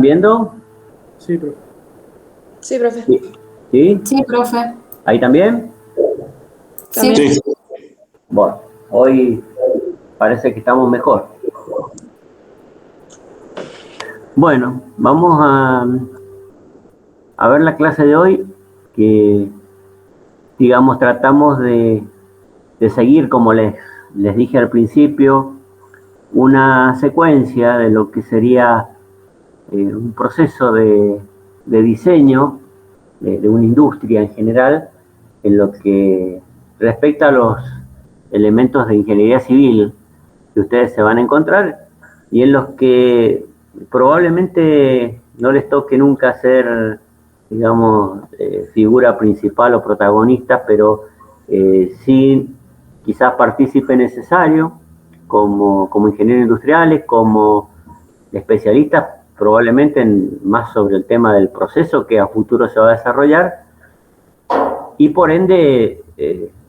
¿Viendo? Sí, profe. Sí, profe. ¿Sí? Sí, profe. ¿Ahí también? Sí. También. Bueno, hoy parece que estamos mejor. Bueno, vamos a ver la clase de hoy, que, digamos, tratamos de seguir, como les dije al principio, una secuencia de lo que sería un proceso de diseño de una industria en general, en lo que respecta a los elementos de ingeniería civil que ustedes se van a encontrar y en los que probablemente no les toque nunca ser, digamos, figura principal o protagonista, pero sí quizás partícipe necesario como ingenieros industriales, como especialistas, probablemente más sobre el tema del proceso que a futuro se va a desarrollar, y por ende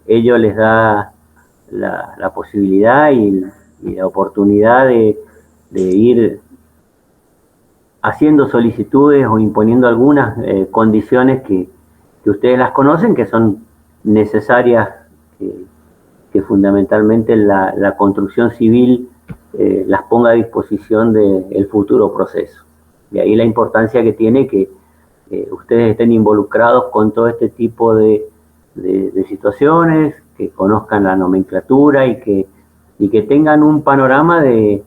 ello les da la posibilidad y la oportunidad de ir haciendo solicitudes o imponiendo algunas condiciones que ustedes las conocen, que son necesarias, que fundamentalmente la construcción civil las ponga a disposición del futuro proceso. De ahí la importancia que tiene que ustedes estén involucrados con todo este tipo de situaciones, que conozcan la nomenclatura y que tengan un panorama de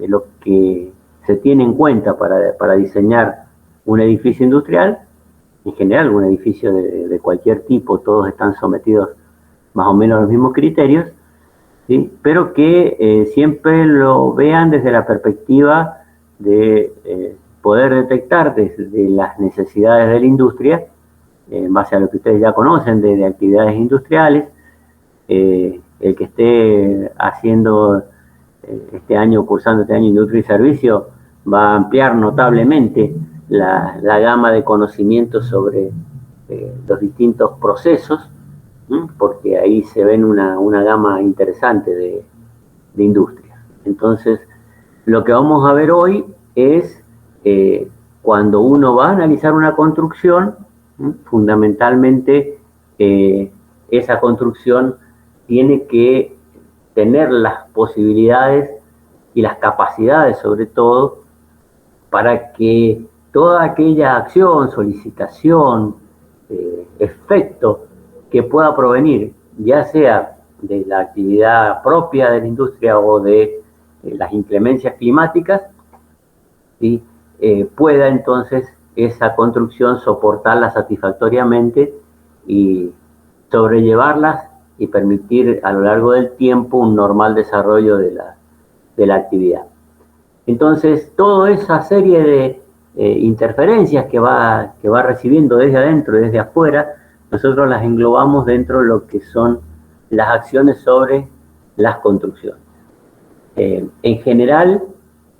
lo que se tiene en cuenta para diseñar un edificio industrial. En general, un edificio de cualquier tipo, todos están sometidos más o menos a los mismos criterios, ¿sí? Pero que siempre lo vean desde la perspectiva de poder detectar desde las necesidades de la industria, en base a lo que ustedes ya conocen de actividades industriales. El que esté haciendo cursando este año Industria y Servicio, va a ampliar notablemente la gama de conocimientos sobre los distintos procesos, porque ahí se ven una gama interesante de industrias. Entonces, lo que vamos a ver hoy es cuando uno va a analizar una construcción, fundamentalmente esa construcción tiene que tener las posibilidades y las capacidades, sobre todo, para que toda aquella acción, solicitación, efecto que pueda provenir, ya sea de la actividad propia de la industria o de las inclemencias climáticas, ¿sí? Pueda entonces esa construcción soportarla satisfactoriamente y sobrellevarlas y permitir a lo largo del tiempo un normal desarrollo de la actividad. Entonces, toda esa serie de interferencias que va recibiendo desde adentro y desde afuera, nosotros las englobamos dentro de lo que son las acciones sobre las construcciones. En general,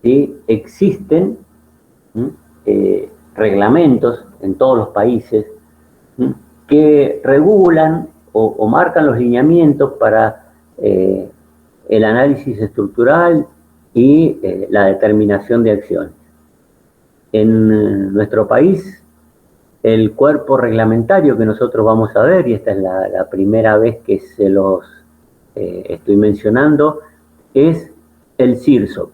¿sí? Existen reglamentos en todos los países que regulan o marcan los lineamientos para el análisis estructural y la determinación de acciones. En nuestro país, el cuerpo reglamentario que nosotros vamos a ver, y esta es la primera vez que se los estoy mencionando, es el CIRSOC.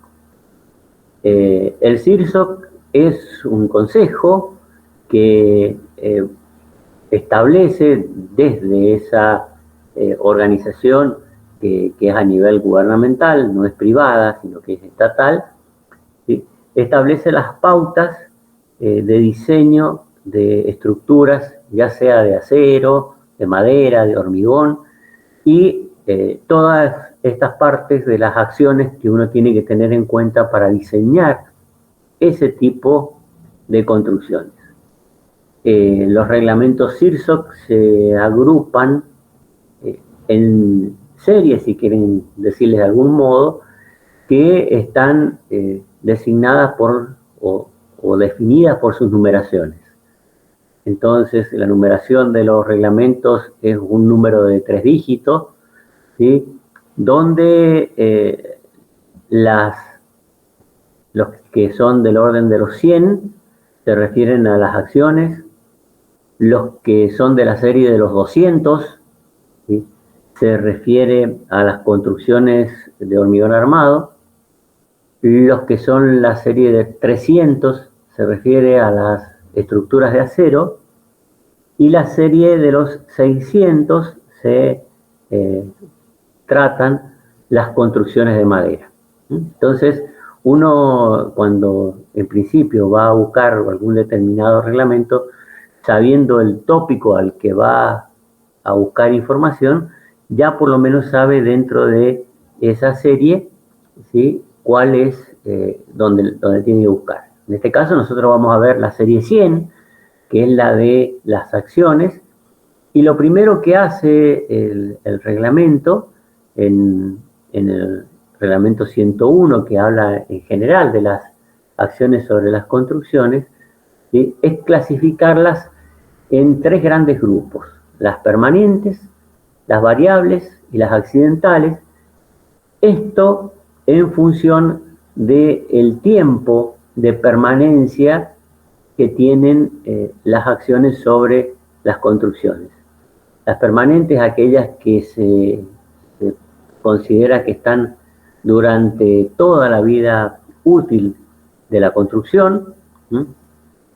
El CIRSOC es un consejo que establece desde esa organización que es a nivel gubernamental, no es privada, sino que es estatal, ¿sí? Establece las pautas de diseño de estructuras, ya sea de acero, de madera, de hormigón, y todas estas partes de las acciones que uno tiene que tener en cuenta para diseñar ese tipo de construcciones. Los reglamentos CIRSOC se agrupan en series, si quieren decirles de algún modo, que están designadas o definidas por sus numeraciones. Entonces, la numeración de los reglamentos es un número de 3 dígitos, ¿sí? Donde las Los que son del orden de los 100 se refieren a las acciones. Los que son de la serie de los 200, ¿sí?, se refiere a las construcciones de hormigón armado. Los que son la serie de 300 se refiere a las estructuras de acero. Y la serie de los 600 se tratan las construcciones de madera. Entonces, uno cuando en principio va a buscar algún determinado reglamento, sabiendo el tópico al que va a buscar información, ya por lo menos sabe dentro de esa serie, ¿sí?, cuál es donde tiene que buscar. En este caso nosotros vamos a ver la serie 100, que es la de las acciones, y lo primero que hace el reglamento, en el reglamento 101, que habla en general de las acciones sobre las construcciones, ¿sí?, es clasificarlas en 3 grandes grupos: las permanentes, las variables y las accidentales. Esto en función del tiempo de permanencia que tienen las acciones sobre las construcciones. Las permanentes, aquellas que se considera que están durante toda la vida útil de la construcción.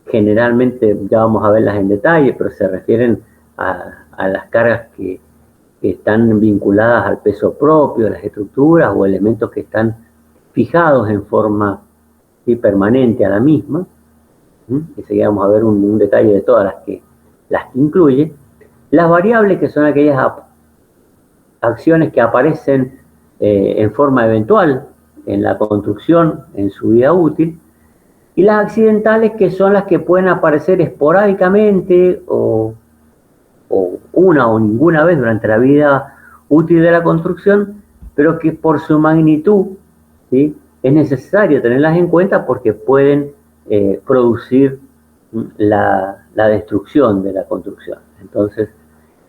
Generalmente ya vamos a verlas en detalle, pero se refieren a las cargas que están vinculadas al peso propio de las estructuras, o elementos que están fijados en forma, ¿sí?, permanente a la misma. Enseguida vamos a ver un detalle de todas las que incluye. Las variables, que son aquellas acciones que aparecen en forma eventual en la construcción en su vida útil. Y las accidentales, que son las que pueden aparecer esporádicamente o una o ninguna vez durante la vida útil de la construcción, pero que por su magnitud, ¿sí?, es necesario tenerlas en cuenta porque pueden producir la destrucción de la construcción. Entonces,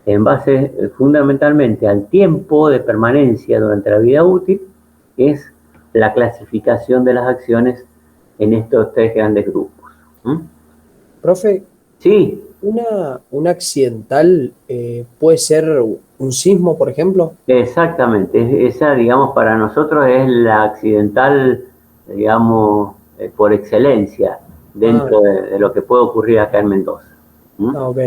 en base fundamentalmente al tiempo de permanencia durante la vida útil, es la clasificación de las acciones en estos 3 grandes grupos. Profe, Sí. ¿una accidental puede ser un sismo, por ejemplo? Exactamente, esa, digamos, para nosotros es la accidental, digamos, por excelencia dentro de lo que puede ocurrir acá en Mendoza. Ok.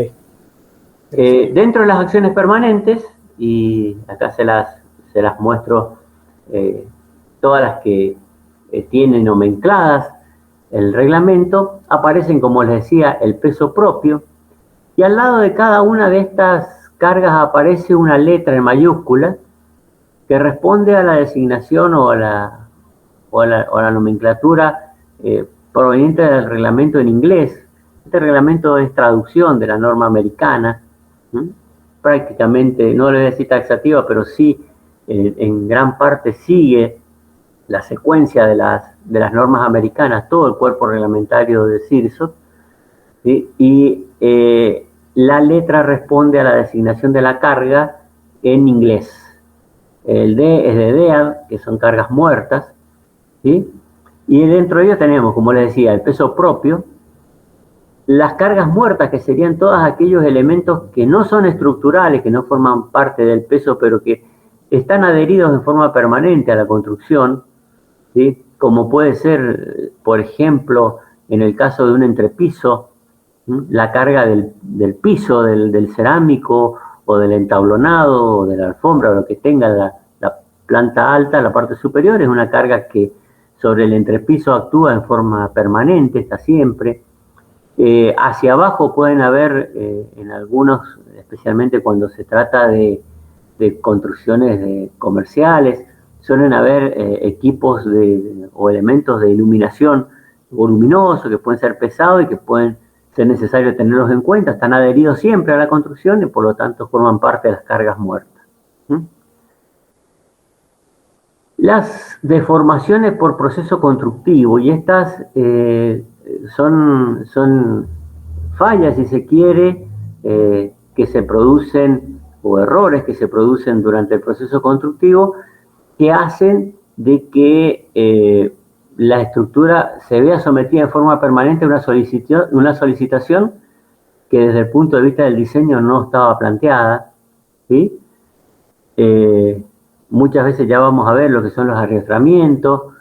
Dentro de las acciones permanentes, y acá se las muestro, todas las que tienen nomencladas el reglamento, aparecen, como les decía, el peso propio, y al lado de cada una de estas cargas aparece una letra en mayúscula que responde a la designación o a la nomenclatura proveniente del reglamento en inglés. Este reglamento es traducción de la norma americana. Prácticamente, no le voy a decir taxativa, pero sí en gran parte sigue la secuencia de las normas americanas, todo el cuerpo reglamentario de CIRSOT, ¿sí? Y la letra responde a la designación de la carga en inglés. El D es de DEAD, que son cargas muertas, ¿sí? Y dentro de ello tenemos, como les decía, el peso propio, las cargas muertas, que serían todos aquellos elementos que no son estructurales, que no forman parte del peso, pero que están adheridos en forma permanente a la construcción, ¿sí? Como puede ser, por ejemplo, en el caso de un entrepiso, la carga del piso, del cerámico, o del entablonado, o de la alfombra, o lo que tenga la planta alta, la parte superior, es una carga que sobre el entrepiso actúa en forma permanente, está siempre. Hacia abajo pueden haber, en algunos, especialmente cuando se trata de construcciones comerciales, suelen haber equipos o elementos de iluminación voluminosos que pueden ser pesados y que pueden ser necesario tenerlos en cuenta. Están adheridos siempre a la construcción y por lo tanto forman parte de las cargas muertas. Las deformaciones por proceso constructivo, y estas son fallas, si se quiere, que se producen, o errores que se producen durante el proceso constructivo, que hacen de que la estructura se vea sometida en forma permanente a una solicitación que desde el punto de vista del diseño no estaba planteada, ¿sí? Muchas veces ya vamos a ver lo que son los arrastramientos,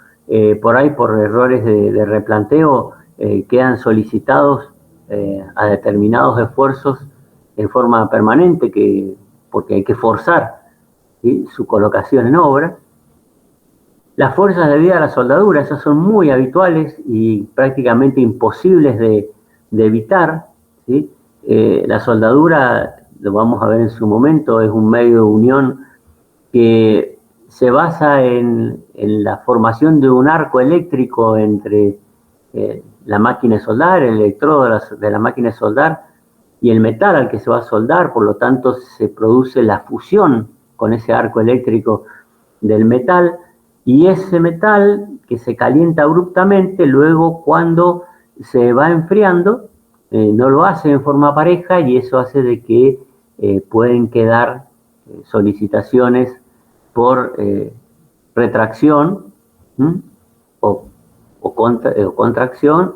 por ahí por errores de replanteo quedan solicitados a determinados esfuerzos en forma permanente, porque hay que forzar, ¿sí?, su colocación en obra. Las fuerzas debidas a la soldadura, esas son muy habituales y prácticamente imposibles de evitar, ¿sí? La soldadura, lo vamos a ver en su momento, es un medio de unión que se basa en la formación de un arco eléctrico entre la máquina de soldar, el electrodo de la máquina de soldar y el metal al que se va a soldar. Por lo tanto, se produce la fusión con ese arco eléctrico del metal, y ese metal que se calienta abruptamente, luego cuando se va enfriando, no lo hace en forma pareja, y eso hace de que pueden quedar solicitaciones por retracción o contracción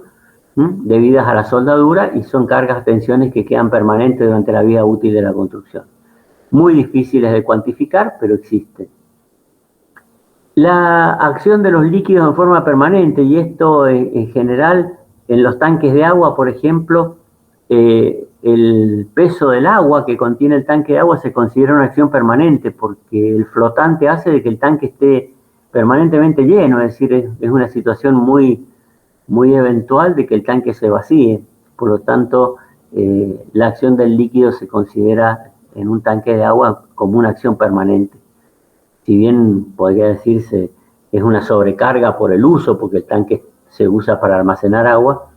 debidas a la soldadura, y son cargas, tensiones que quedan permanentes durante la vida útil de la construcción. Muy difíciles de cuantificar, pero existen. La acción de los líquidos en forma permanente, y esto en general en los tanques de agua, por ejemplo, el peso del agua que contiene el tanque de agua se considera una acción permanente, porque el flotante hace de que el tanque esté permanentemente lleno, es decir, es una situación muy, muy eventual de que el tanque se vacíe. Por lo tanto, la acción del líquido se considera en un tanque de agua como una acción permanente. Si bien podría decirse es una sobrecarga por el uso, porque el tanque se usa para almacenar agua,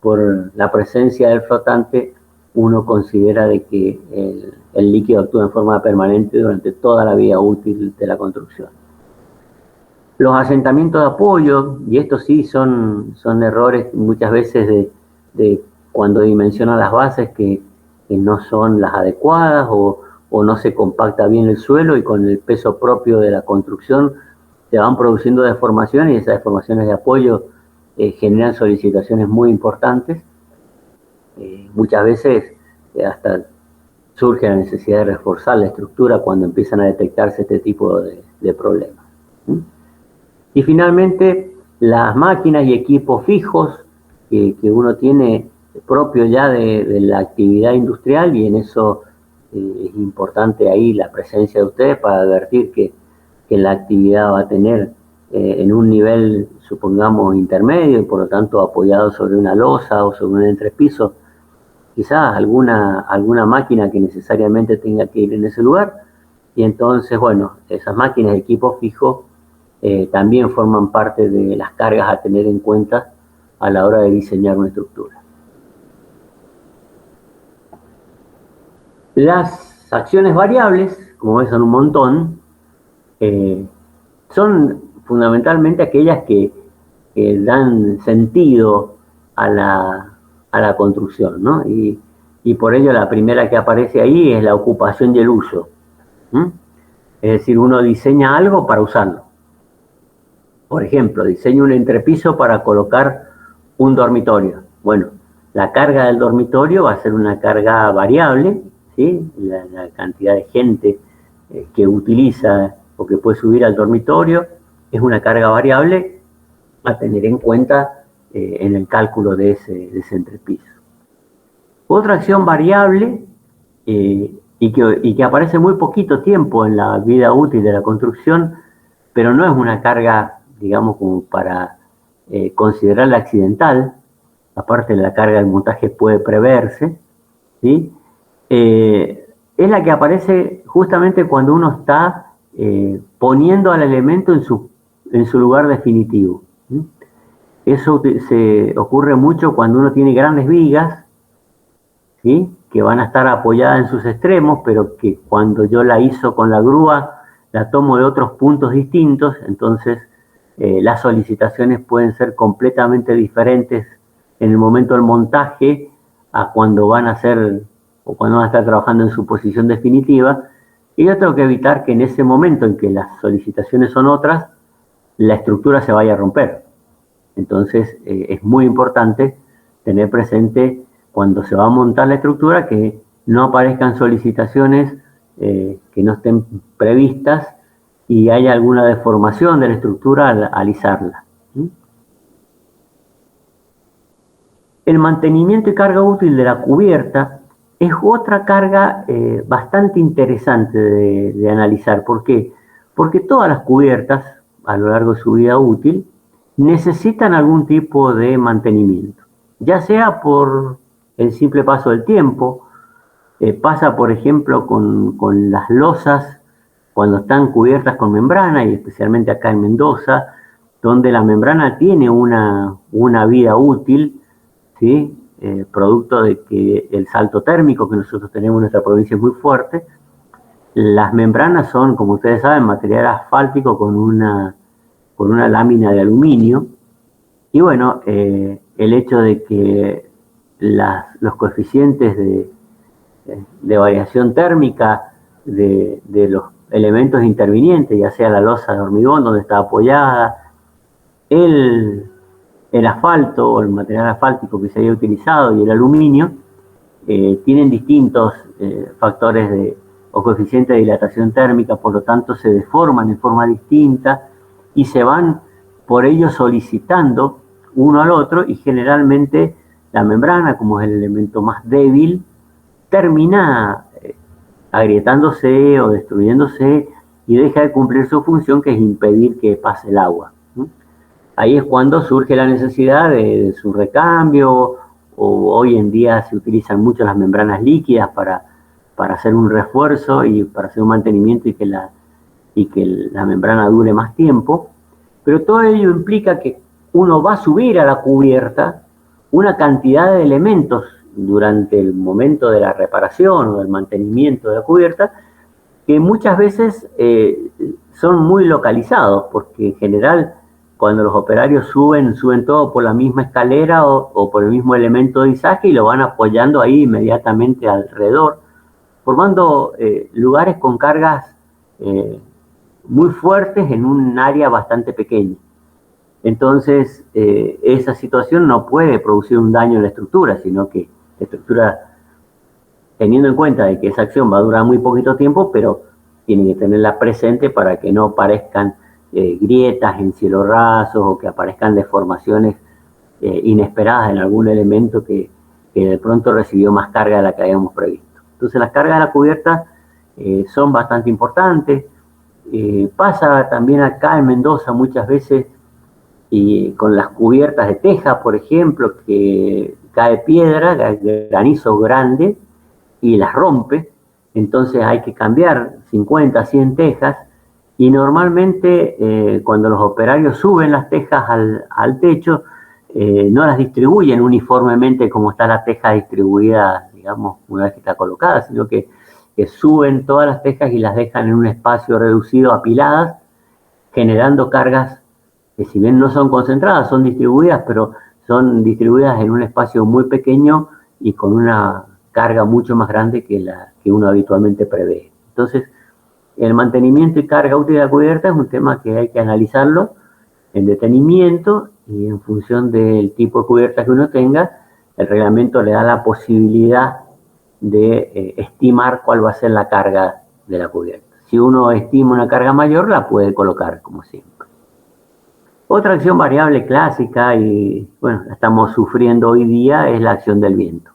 por la presencia del flotante uno considera de que el líquido actúa en forma permanente durante toda la vida útil de la construcción. Los asentamientos de apoyo, y estos sí son errores muchas veces de cuando dimensionan las bases que no son las adecuadas, o no se compacta bien el suelo, y con el peso propio de la construcción se van produciendo deformaciones, y esas deformaciones de apoyo generan solicitaciones muy importantes. Muchas veces hasta surge la necesidad de reforzar la estructura cuando empiezan a detectarse este tipo de problemas. Y finalmente, las máquinas y equipos fijos que uno tiene propio ya de la actividad industrial, y en eso es importante ahí la presencia de ustedes para advertir que la actividad va a tener en un nivel, supongamos, intermedio, y por lo tanto apoyado sobre una losa o sobre un entrepiso, quizás alguna máquina que necesariamente tenga que ir en ese lugar. Y entonces, bueno, esas máquinas de equipo fijo también forman parte de las cargas a tener en cuenta a la hora de diseñar una estructura. Las acciones variables, como ves, son un montón, son fundamentalmente aquellas que dan sentido a la construcción, ¿no? Y por ello la primera que aparece ahí es la ocupación y el uso. Es decir, uno diseña algo para usarlo. Por ejemplo, diseño un entrepiso para colocar un dormitorio. Bueno, la carga del dormitorio va a ser una carga variable, ¿sí? La cantidad de gente que utiliza o que puede subir al dormitorio es una carga variable a tener en cuenta en el cálculo de ese entrepiso. Otra acción variable y que aparece muy poquito tiempo en la vida útil de la construcción, pero no es una carga, digamos, como para considerarla accidental. Aparte, la carga del montaje puede preverse, ¿sí? Es la que aparece justamente cuando uno está poniendo al elemento en su lugar definitivo. Eso se ocurre mucho cuando uno tiene grandes vigas, ¿sí?, que van a estar apoyadas en sus extremos, pero que cuando yo la hizo con la grúa, la tomo de otros puntos distintos. Entonces las solicitaciones pueden ser completamente diferentes en el momento del montaje a cuando van a ser o cuando van a estar trabajando en su posición definitiva. Y yo tengo que evitar que en ese momento en que las solicitaciones son otras, la estructura se vaya a romper. Entonces es muy importante tener presente cuando se va a montar la estructura que no aparezcan solicitaciones que no estén previstas y haya alguna deformación de la estructura al izarla. El mantenimiento y carga útil de la cubierta es otra carga bastante interesante de analizar. ¿Por qué? Porque todas las cubiertas, a lo largo de su vida útil, necesitan algún tipo de mantenimiento, ya sea por el simple paso del tiempo. Pasa, por ejemplo, con las losas cuando están cubiertas con membrana, y especialmente acá en Mendoza, donde la membrana tiene una vida útil, ¿sí? Producto de que el salto térmico que nosotros tenemos en nuestra provincia es muy fuerte. Las membranas son, como ustedes saben, material asfáltico con una lámina de aluminio. Y bueno, el hecho de que los coeficientes de variación térmica de los elementos intervinientes, ya sea la losa de hormigón donde está apoyada, el asfalto o el material asfáltico que se haya utilizado y el aluminio, tienen distintos factores o coeficientes de dilatación térmica, por lo tanto se deforman en forma distinta y se van por ello solicitando uno al otro, y generalmente la membrana, como es el elemento más débil, termina agrietándose o destruyéndose y deja de cumplir su función, que es impedir que pase el agua. Ahí es cuando surge la necesidad de su recambio, o hoy en día se utilizan mucho las membranas líquidas para hacer un refuerzo y para hacer un mantenimiento y que la membrana dure más tiempo. Pero todo ello implica que uno va a subir a la cubierta una cantidad de elementos durante el momento de la reparación o del mantenimiento de la cubierta, que muchas veces son muy localizados, porque en general cuando los operarios suben todo por la misma escalera o por el mismo elemento de izaje y lo van apoyando ahí inmediatamente alrededor, formando lugares con cargas muy fuertes en un área bastante pequeña. Entonces, esa situación no puede producir un daño en la estructura, sino que la estructura, teniendo en cuenta de que esa acción va a durar muy poquito tiempo, pero tiene que tenerla presente para que no aparezcan grietas en cielo rasos o que aparezcan deformaciones inesperadas en algún elemento que de pronto recibió más carga de la que habíamos previsto. Entonces, las cargas de la cubierta son bastante importantes. Pasa también acá en Mendoza muchas veces y con las cubiertas de teja, por ejemplo, que cae piedra, granizo grande y las rompe. Entonces hay que cambiar 50, 100 tejas, y normalmente cuando los operarios suben las tejas al techo, no las distribuyen uniformemente como está la teja distribuida, digamos, una vez que está colocada, sino que suben todas las tejas y las dejan en un espacio reducido, apiladas, generando cargas que, si bien no son concentradas, son distribuidas, pero son distribuidas en un espacio muy pequeño y con una carga mucho más grande que la que uno habitualmente prevé. Entonces, el mantenimiento y carga útil de la cubierta es un tema que hay que analizarlo en detenimiento, y en función del tipo de cubierta que uno tenga, el reglamento le da la posibilidad de estimar cuál va a ser la carga de la cubierta. Si uno estima una carga mayor, la puede colocar como siempre. Otra acción variable clásica, y bueno, la estamos sufriendo hoy día, es la acción del viento,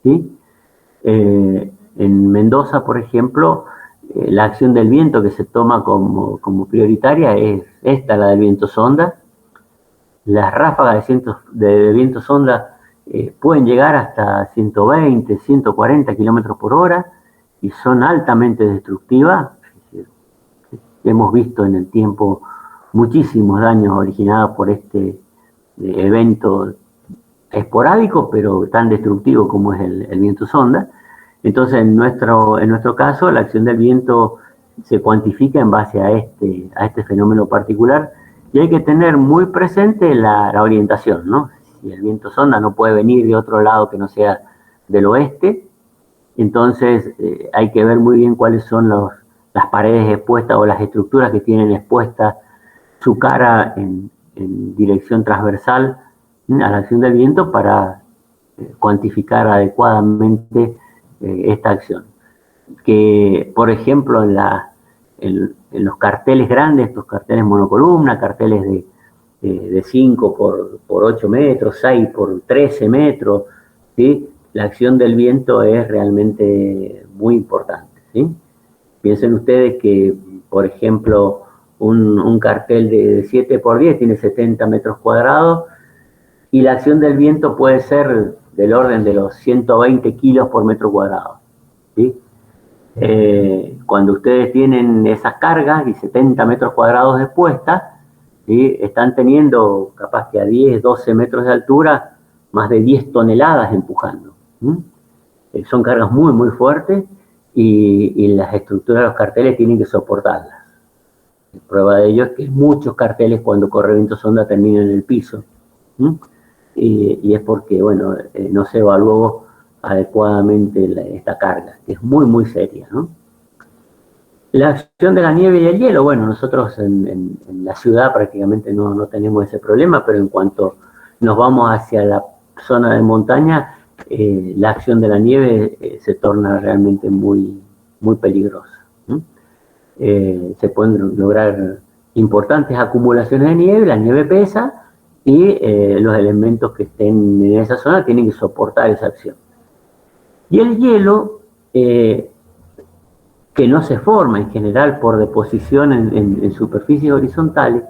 ¿sí? En Mendoza, por ejemplo, la acción del viento que se toma como prioritaria es esta, la del viento sonda. Las ráfagas de viento sonda pueden llegar hasta 120, 140 kilómetros por hora y son altamente destructivas. Hemos visto en el tiempo muchísimos daños originados por este evento esporádico, pero tan destructivo como es el viento sonda. Entonces, en nuestro caso, la acción del viento se cuantifica en base a este fenómeno particular, y hay que tener muy presente la orientación, ¿no? Si el viento sonda no puede venir de otro lado que no sea del oeste, entonces hay que ver muy bien cuáles son las paredes expuestas o las estructuras que tienen expuestas su cara en dirección transversal a la acción del viento para cuantificar adecuadamente esta acción. Que, por ejemplo, en los carteles grandes, estos carteles monocolumna, carteles de 5 por 8 metros, 6 por 13 metros, ¿sí? La acción del viento es realmente muy importante, ¿sí? Piensen ustedes que, por ejemplo, un cartel de 7 por 10 tiene 70 metros cuadrados y la acción del viento puede ser del orden de los 120 kilos por metro cuadrado, ¿sí? Cuando ustedes tienen esas cargas y 70 metros cuadrados de puesta, ¿sí? Están teniendo capaz que a 10, 12 metros de altura más de 10 toneladas empujando. Son cargas muy, muy fuertes y las estructuras de los carteles tienen que soportarlas. Prueba de ello es que muchos carteles cuando corre viento sonda terminan en el piso. Y es porque, bueno, no se evaluó adecuadamente esta carga, que es muy, muy seria, ¿no? La acción de la nieve y el hielo, bueno, nosotros en la ciudad prácticamente no tenemos ese problema, pero en cuanto nos vamos hacia la zona de montaña, la acción de la nieve se torna realmente muy, muy peligrosa. Se pueden lograr importantes acumulaciones de nieve, la nieve pesa y los elementos que estén en esa zona tienen que soportar esa acción. Y el hielo, que no se forma en general por deposición en superficies horizontales,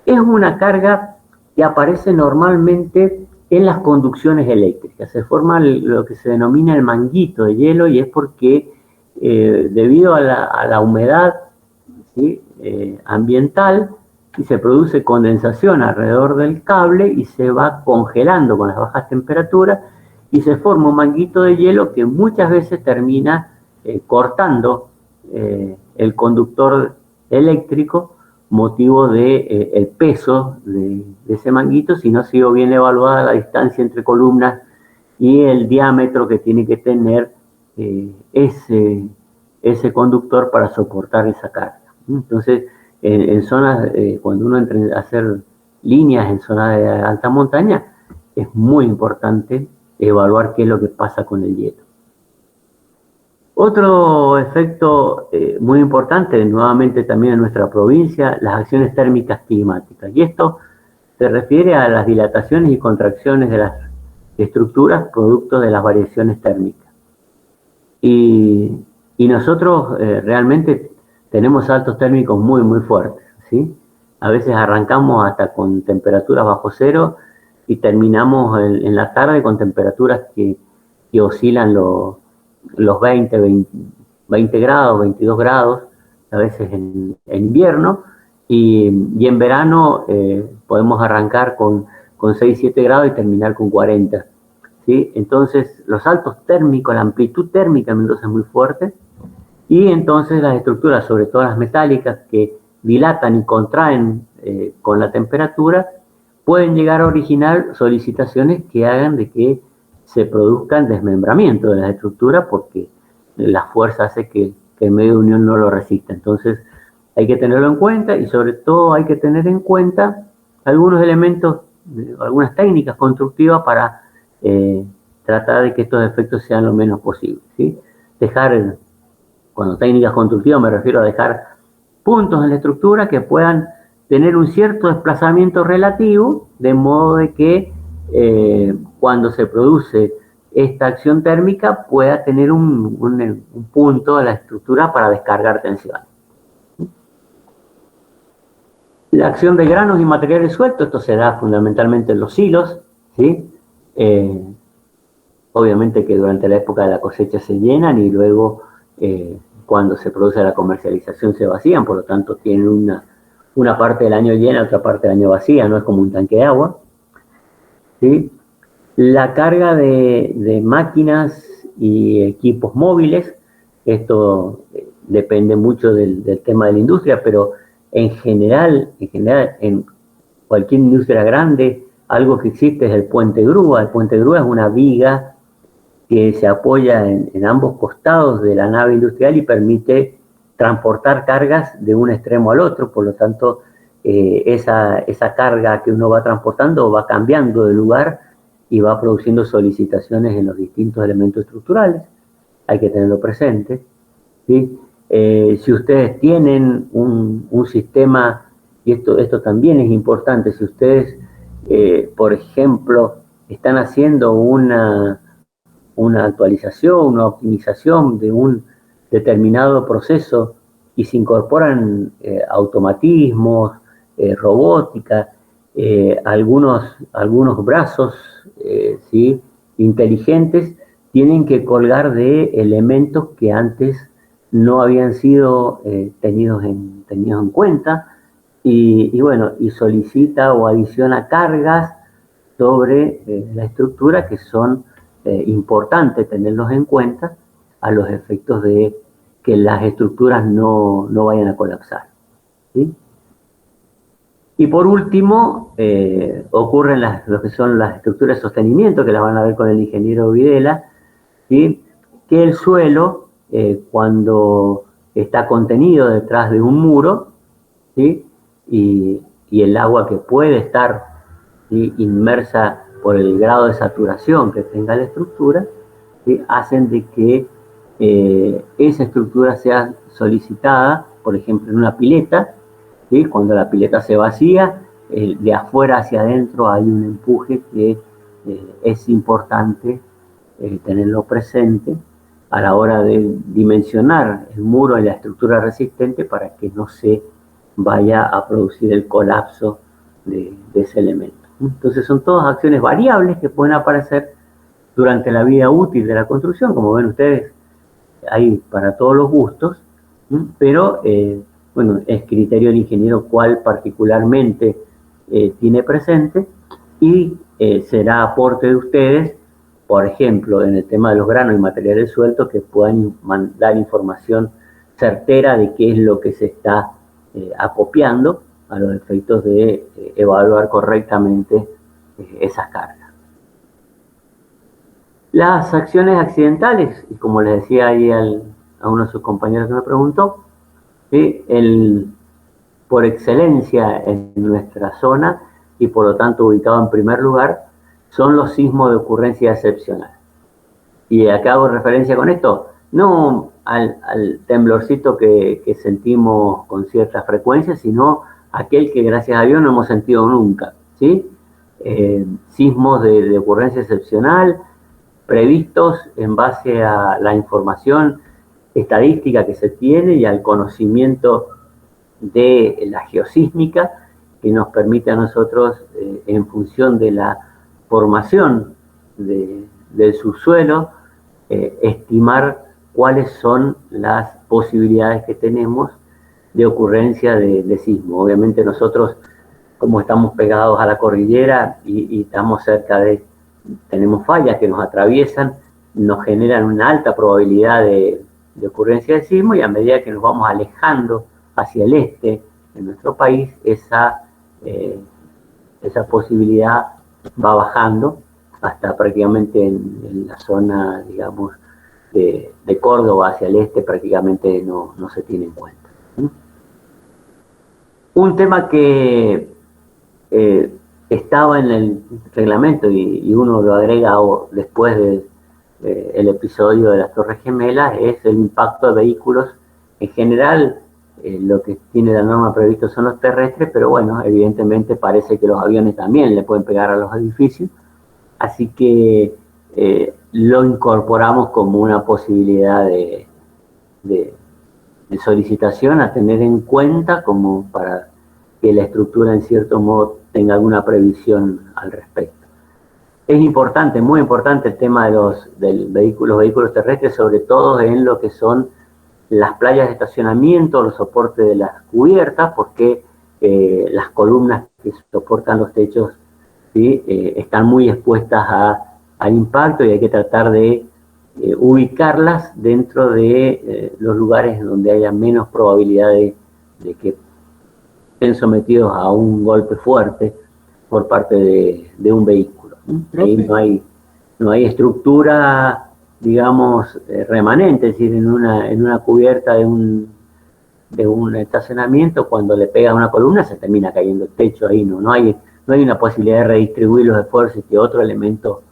es una carga que aparece normalmente en las conducciones eléctricas. Se forma lo que se denomina el manguito de hielo y es porque debido a la humedad, ¿sí? Ambiental, y se produce condensación alrededor del cable y se va congelando con las bajas temperaturas y se forma un manguito de hielo que muchas veces termina cortando el conductor eléctrico, motivo de el peso de ese manguito, si no ha sido bien evaluada la distancia entre columnas y el diámetro que tiene que tener ese conductor para soportar esa carga. Entonces, en zonas, cuando uno entra a hacer líneas en zonas de alta montaña, es muy importante evaluar qué es lo que pasa con el hielo. Otro efecto muy importante, nuevamente también en nuestra provincia, las acciones térmicas climáticas. Y esto se refiere a las dilataciones y contracciones de las estructuras producto de las variaciones térmicas. Y nosotros realmente tenemos saltos térmicos muy, muy fuertes, ¿sí? A veces arrancamos hasta con temperaturas bajo cero y terminamos en la tarde con temperaturas que oscilan los 20 grados, 22 grados, a veces en invierno, y en verano podemos arrancar con 6, 7 grados y terminar con 40, ¿sí? Entonces, los saltos térmicos, la amplitud térmica en Mendoza es muy fuerte, y entonces las estructuras, sobre todo las metálicas, que dilatan y contraen con la temperatura, pueden llegar a originar solicitaciones que hagan de que se produzcan desmembramientos de las estructuras porque la fuerza hace que el medio de unión no lo resista. Entonces hay que tenerlo en cuenta y sobre todo hay que tener en cuenta algunos elementos, algunas técnicas constructivas para tratar de que estos efectos sean lo menos posible, ¿sí? Cuando técnicas constructivas me refiero a dejar puntos en la estructura que puedan tener un cierto desplazamiento relativo, de modo de que cuando se produce esta acción térmica pueda tener un punto de la estructura para descargar tensión. La acción de granos y materiales sueltos, esto se da fundamentalmente en los silos, ¿sí? Obviamente que durante la época de la cosecha se llenan y luego cuando se produce la comercialización se vacían, por lo tanto tienen una parte del año llena, otra parte del año vacía, no es como un tanque de agua, ¿sí? La carga de máquinas y equipos móviles, esto depende mucho del tema de la industria, pero en general, en cualquier industria grande, algo que existe es el puente grúa. El puente grúa es una viga que se apoya en ambos costados de la nave industrial y permite transportar cargas de un extremo al otro, por lo tanto esa carga que uno va transportando va cambiando de lugar y va produciendo solicitaciones en los distintos elementos estructurales. Hay que tenerlo presente, ¿sí? Si ustedes tienen un sistema, y esto también es importante, si ustedes, por ejemplo, están haciendo una actualización, una optimización de un determinado proceso y se incorporan automatismos, robótica, algunos brazos, ¿sí?, inteligentes, tienen que colgar de elementos que antes no habían sido tenidos en cuenta, y bueno, y solicita o adiciona cargas sobre la estructura que son importantes tenerlos en cuenta a los efectos de que las estructuras no vayan a colapsar, ¿sí? Y por último, ocurren lo que son las estructuras de sostenimiento, que las van a ver con el ingeniero Videla, ¿sí?, que el suelo, cuando está contenido detrás de un muro, ¿sí?, y el agua que puede estar, ¿sí?, inmersa por el grado de saturación que tenga la estructura, ¿sí?, hacen de que esa estructura sea solicitada, por ejemplo, en una pileta, ¿sí? Cuando la pileta se vacía, de afuera hacia adentro hay un empuje que es importante tenerlo presente a la hora de dimensionar el muro y la estructura resistente para que no se vaya a producir el colapso de ese elemento. Entonces son todas acciones variables que pueden aparecer durante la vida útil de la construcción. Como ven ustedes, hay para todos los gustos, pero bueno, es criterio del ingeniero cuál particularmente tiene presente, y será aporte de ustedes, por ejemplo, en el tema de los granos y materiales sueltos, que puedan dar información certera de qué es lo que se está acopiando a los efectos de evaluar correctamente esas cargas. Las acciones accidentales, y como les decía ahí a uno de sus compañeros que me preguntó, ¿sí?, por excelencia en nuestra zona y por lo tanto ubicado en primer lugar, son los sismos de ocurrencia excepcional. Y acá hago referencia con esto, no al temblorcito que sentimos con cierta frecuencia, sino aquel que gracias a Dios no hemos sentido nunca, ¿sí? Sismos de ocurrencia excepcional, previstos en base a la información estadística que se tiene y al conocimiento de la geosísmica, que nos permite a nosotros, en función de la formación del subsuelo, estimar cuáles son las posibilidades que tenemos de ocurrencia de sismo. Obviamente nosotros, como estamos pegados a la cordillera y estamos cerca tenemos fallas que nos atraviesan, nos generan una alta probabilidad de ocurrencia de sismo, y a medida que nos vamos alejando hacia el este de nuestro país, esa posibilidad va bajando hasta prácticamente en la zona, digamos, de Córdoba hacia el este, prácticamente no se tiene en cuenta. Un tema que estaba en el reglamento y uno lo agrega después del episodio de las Torres Gemelas es el impacto de vehículos. En general, lo que tiene la norma previsto son los terrestres, pero bueno, evidentemente parece que los aviones también le pueden pegar a los edificios, así que lo incorporamos como una posibilidad de solicitación a tener en cuenta, como para que la estructura en cierto modo tenga alguna previsión al respecto. Es importante, muy importante el tema de los vehículos terrestres, sobre todo en lo que son las playas de estacionamiento, los soportes de las cubiertas, porque las columnas que soportan los techos, ¿sí?, están muy expuestas al impacto, y hay que tratar de ubicarlas dentro de los lugares donde haya menos probabilidad de que estén sometidos a un golpe fuerte por parte de un vehículo. Ahí no hay estructura, digamos, remanente, es decir, en una cubierta de un de un estacionamiento, cuando le pega a una columna se termina cayendo el techo ahí, no hay una posibilidad de redistribuir los esfuerzos y que otro elemento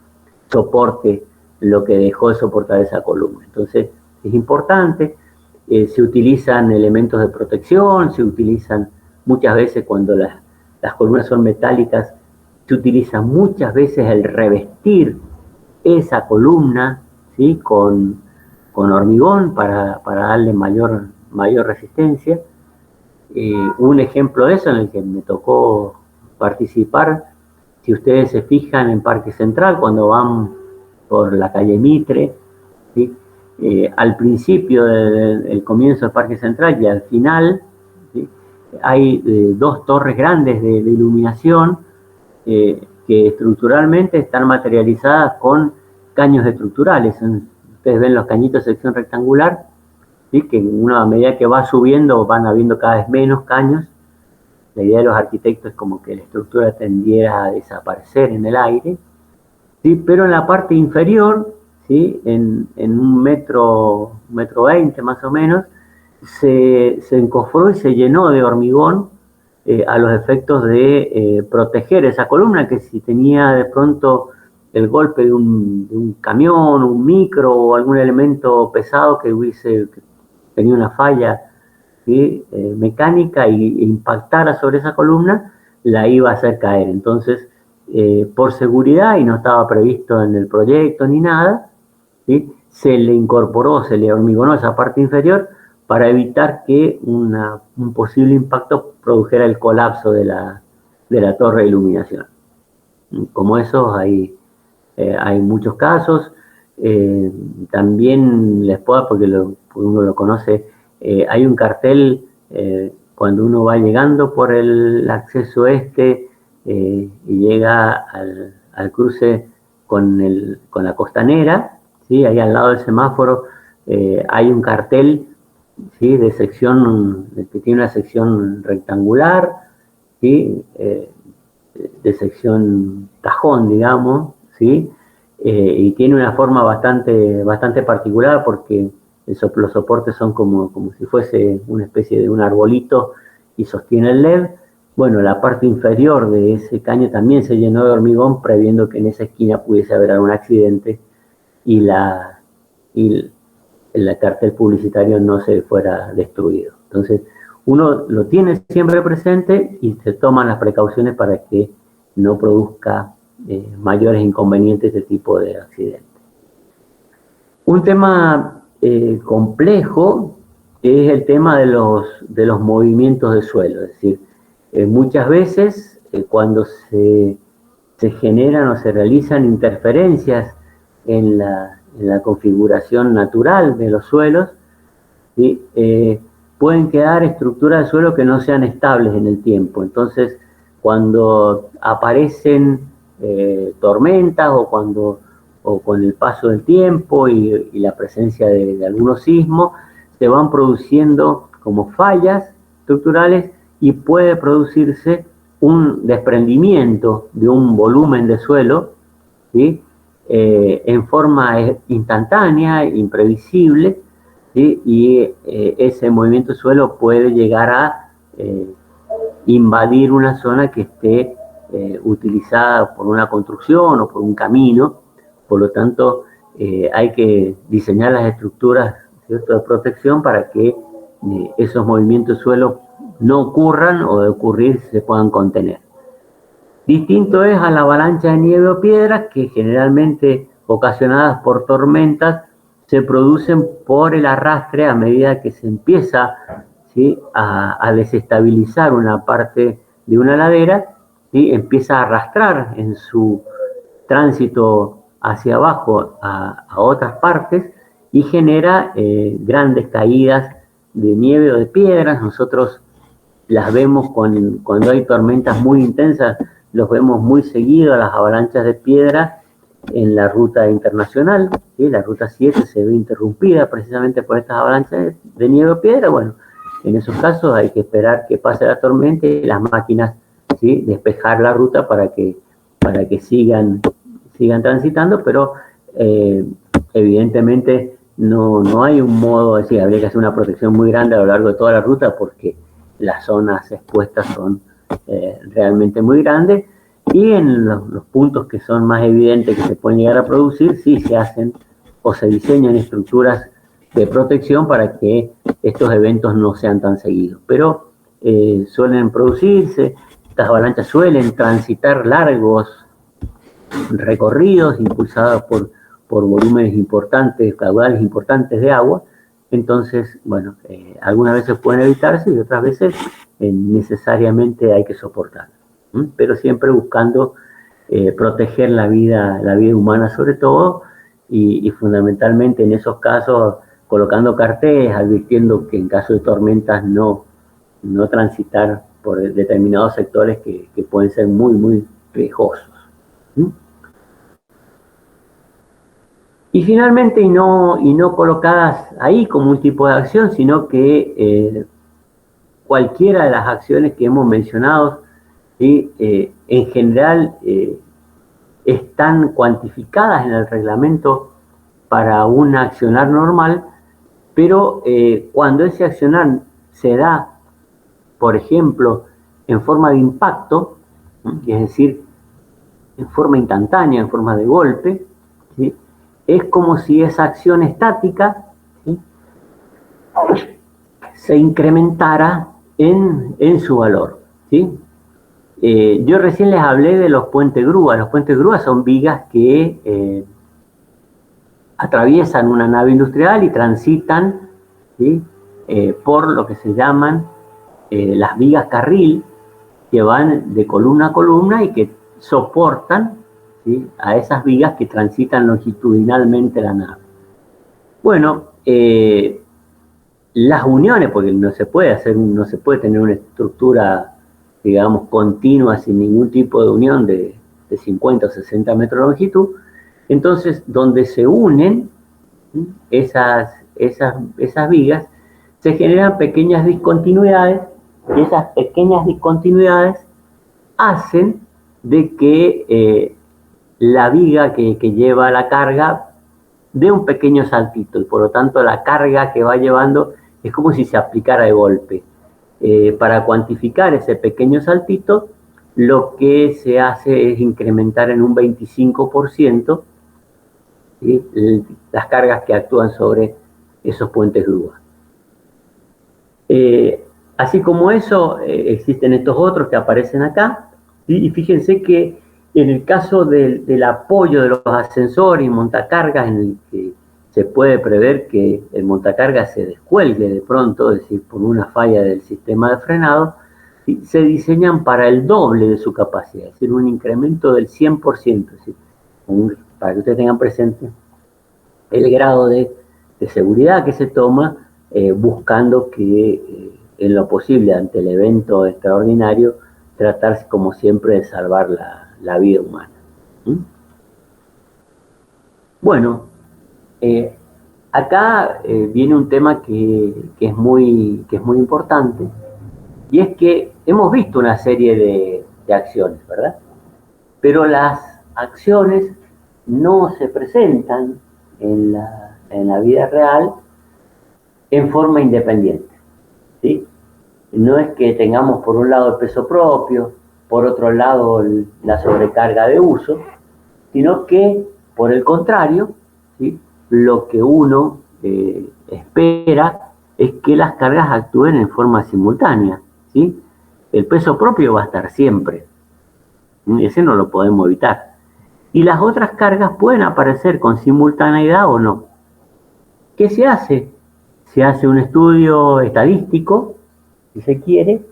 soporte lo que dejó de soportar esa columna. Entonces es importante, se utilizan elementos de protección, se utilizan muchas veces cuando las columnas son metálicas, se utiliza muchas veces el revestir esa columna, ¿sí? con hormigón para darle mayor resistencia. Un ejemplo de eso en el que me tocó participar, si ustedes se fijan en Parque Central, cuando van por la calle Mitre, ¿sí? Al principio del comienzo del Parque Central y al final, ¿sí? Hay dos torres grandes de iluminación que estructuralmente están materializadas con caños estructurales. Ustedes ven los cañitos de sección rectangular, ¿sí? Que uno, a medida que va subiendo van habiendo cada vez menos caños. La idea de los arquitectos es como que la estructura tendiera a desaparecer en el aire, ¿sí? Pero en la parte inferior, ¿sí? en 1,20 m más o menos, se encofró y se llenó de hormigón a los efectos de proteger esa columna, que si tenía de pronto el golpe de un camión, un micro o algún elemento pesado que tenía una falla, ¿sí? Mecánica e impactara sobre esa columna, la iba a hacer caer. Entonces, por seguridad, y no estaba previsto en el proyecto ni nada, ¿sí? Se le incorporó, se le hormigonó esa parte inferior para evitar que un posible impacto produjera el colapso de la torre de iluminación. Como esos hay muchos casos. También les puedo, porque uno lo conoce, hay un cartel cuando uno va llegando por el acceso este y llega al cruce con la Costanera, ¿sí? Ahí al lado del semáforo hay un cartel, ¿sí? Que tiene una sección rectangular, ¿sí? De sección cajón, digamos, ¿sí? Y tiene una forma bastante particular, porque los soportes son como si fuese una especie de un arbolito y sostiene el LED. Bueno, la parte inferior de ese caño también se llenó de hormigón, previendo que en esa esquina pudiese haber algún accidente y el cartel publicitario no se fuera destruido. Entonces, uno lo tiene siempre presente y se toman las precauciones para que no produzca mayores inconvenientes de tipo de accidente. Un tema complejo es el tema de los movimientos de suelo. Es decir, muchas veces cuando se generan o se realizan interferencias en la configuración natural de los suelos, ¿sí? Pueden quedar estructuras de suelo que no sean estables en el tiempo. Entonces, cuando aparecen tormentas o con el paso del tiempo y la presencia de algunos sismos, se van produciendo como fallas estructurales y puede producirse un desprendimiento de un volumen de suelo, ¿sí? En forma instantánea, imprevisible, ¿sí? Y ese movimiento de suelo puede llegar a invadir una zona que esté utilizada por una construcción o por un camino. Por lo tanto, hay que diseñar las estructuras, ¿cierto?, de protección para que esos movimientos de suelo no ocurran, o de ocurrir se puedan contener. Distinto es a la avalancha de nieve o piedras, que generalmente ocasionadas por tormentas se producen por el arrastre a medida que se empieza, ¿sí?, a desestabilizar una parte de una ladera, ¿sí? Empieza a arrastrar en su tránsito hacia abajo a otras partes y genera grandes caídas de nieve o de piedras. Nosotros las vemos cuando hay tormentas muy intensas, los vemos muy seguido a las avalanchas de piedra en la ruta internacional, ¿sí? La ruta 7 se ve interrumpida precisamente por estas avalanchas de nieve o piedra. Bueno, en esos casos hay que esperar que pase la tormenta y las máquinas, ¿sí?, despejar la ruta para que sigan transitando, pero evidentemente no hay un modo, es decir, habría que hacer una protección muy grande a lo largo de toda la ruta porque las zonas expuestas son realmente muy grandes, y en los puntos que son más evidentes que se pueden llegar a producir, sí se hacen o se diseñan estructuras de protección para que estos eventos no sean tan seguidos. Pero suelen producirse, estas avalanchas suelen transitar largos recorridos impulsados por volúmenes importantes, caudales importantes de agua. Entonces, bueno, algunas veces pueden evitarse y otras veces necesariamente hay que soportar. Pero siempre buscando proteger la vida humana sobre todo, y fundamentalmente en esos casos colocando carteles advirtiendo que en caso de tormentas no transitar por determinados sectores que pueden ser muy riesgosos. Y finalmente, y no colocadas ahí como un tipo de acción, sino que cualquiera de las acciones que hemos mencionado, ¿sí? En general están cuantificadas en el reglamento para un accionar normal, pero cuando ese accionar se da, por ejemplo, en forma de impacto, es decir, en forma instantánea, en forma de golpe, ¿sí? Es como si esa acción estática, ¿sí?, se incrementara en su valor, ¿sí? Yo recién les hablé de los puentes grúa. Los puentes grúa son vigas que atraviesan una nave industrial y transitan, ¿sí?, por lo que se llaman las vigas carril, que van de columna a columna y que soportan, ¿sí?, a esas vigas que transitan longitudinalmente la nave. Bueno, las uniones, porque no se puede tener una estructura, digamos, continua sin ningún tipo de unión de 50 o 60 metros de longitud. Entonces, donde se unen esas vigas, se generan pequeñas discontinuidades, y esas pequeñas discontinuidades hacen de que la viga que lleva la carga dé un pequeño saltito, y por lo tanto la carga que va llevando es como si se aplicara de golpe. Para cuantificar ese pequeño saltito, lo que se hace es incrementar en un 25%, ¿sí?, las cargas que actúan sobre esos puentes grúa. Así como eso, existen estos otros que aparecen acá, ¿sí? Y fíjense que en el caso del apoyo de los ascensores y montacargas, en el que se puede prever que el montacargas se descuelgue de pronto, es decir, por una falla del sistema de frenado, ¿sí?, se diseñan para el doble de su capacidad, es decir, un incremento del 100%, es decir, para que ustedes tengan presente el grado de seguridad que se toma, buscando que en lo posible ante el evento extraordinario tratarse como siempre de salvar la vida humana. Bueno, acá viene un tema que es muy importante, y es que hemos visto una serie de acciones, ¿verdad? Pero las acciones no se presentan en la vida real en forma independiente, ¿sí? No es que tengamos por un lado el peso propio, por otro lado la sobrecarga de uso, sino que por el contrario, ¿sí?, lo que uno espera es que las cargas actúen en forma simultánea, ¿sí? El peso propio va a estar siempre, ese no lo podemos evitar, y las otras cargas pueden aparecer con simultaneidad o no. ¿Qué se hace? Se hace un estudio estadístico, si se quiere,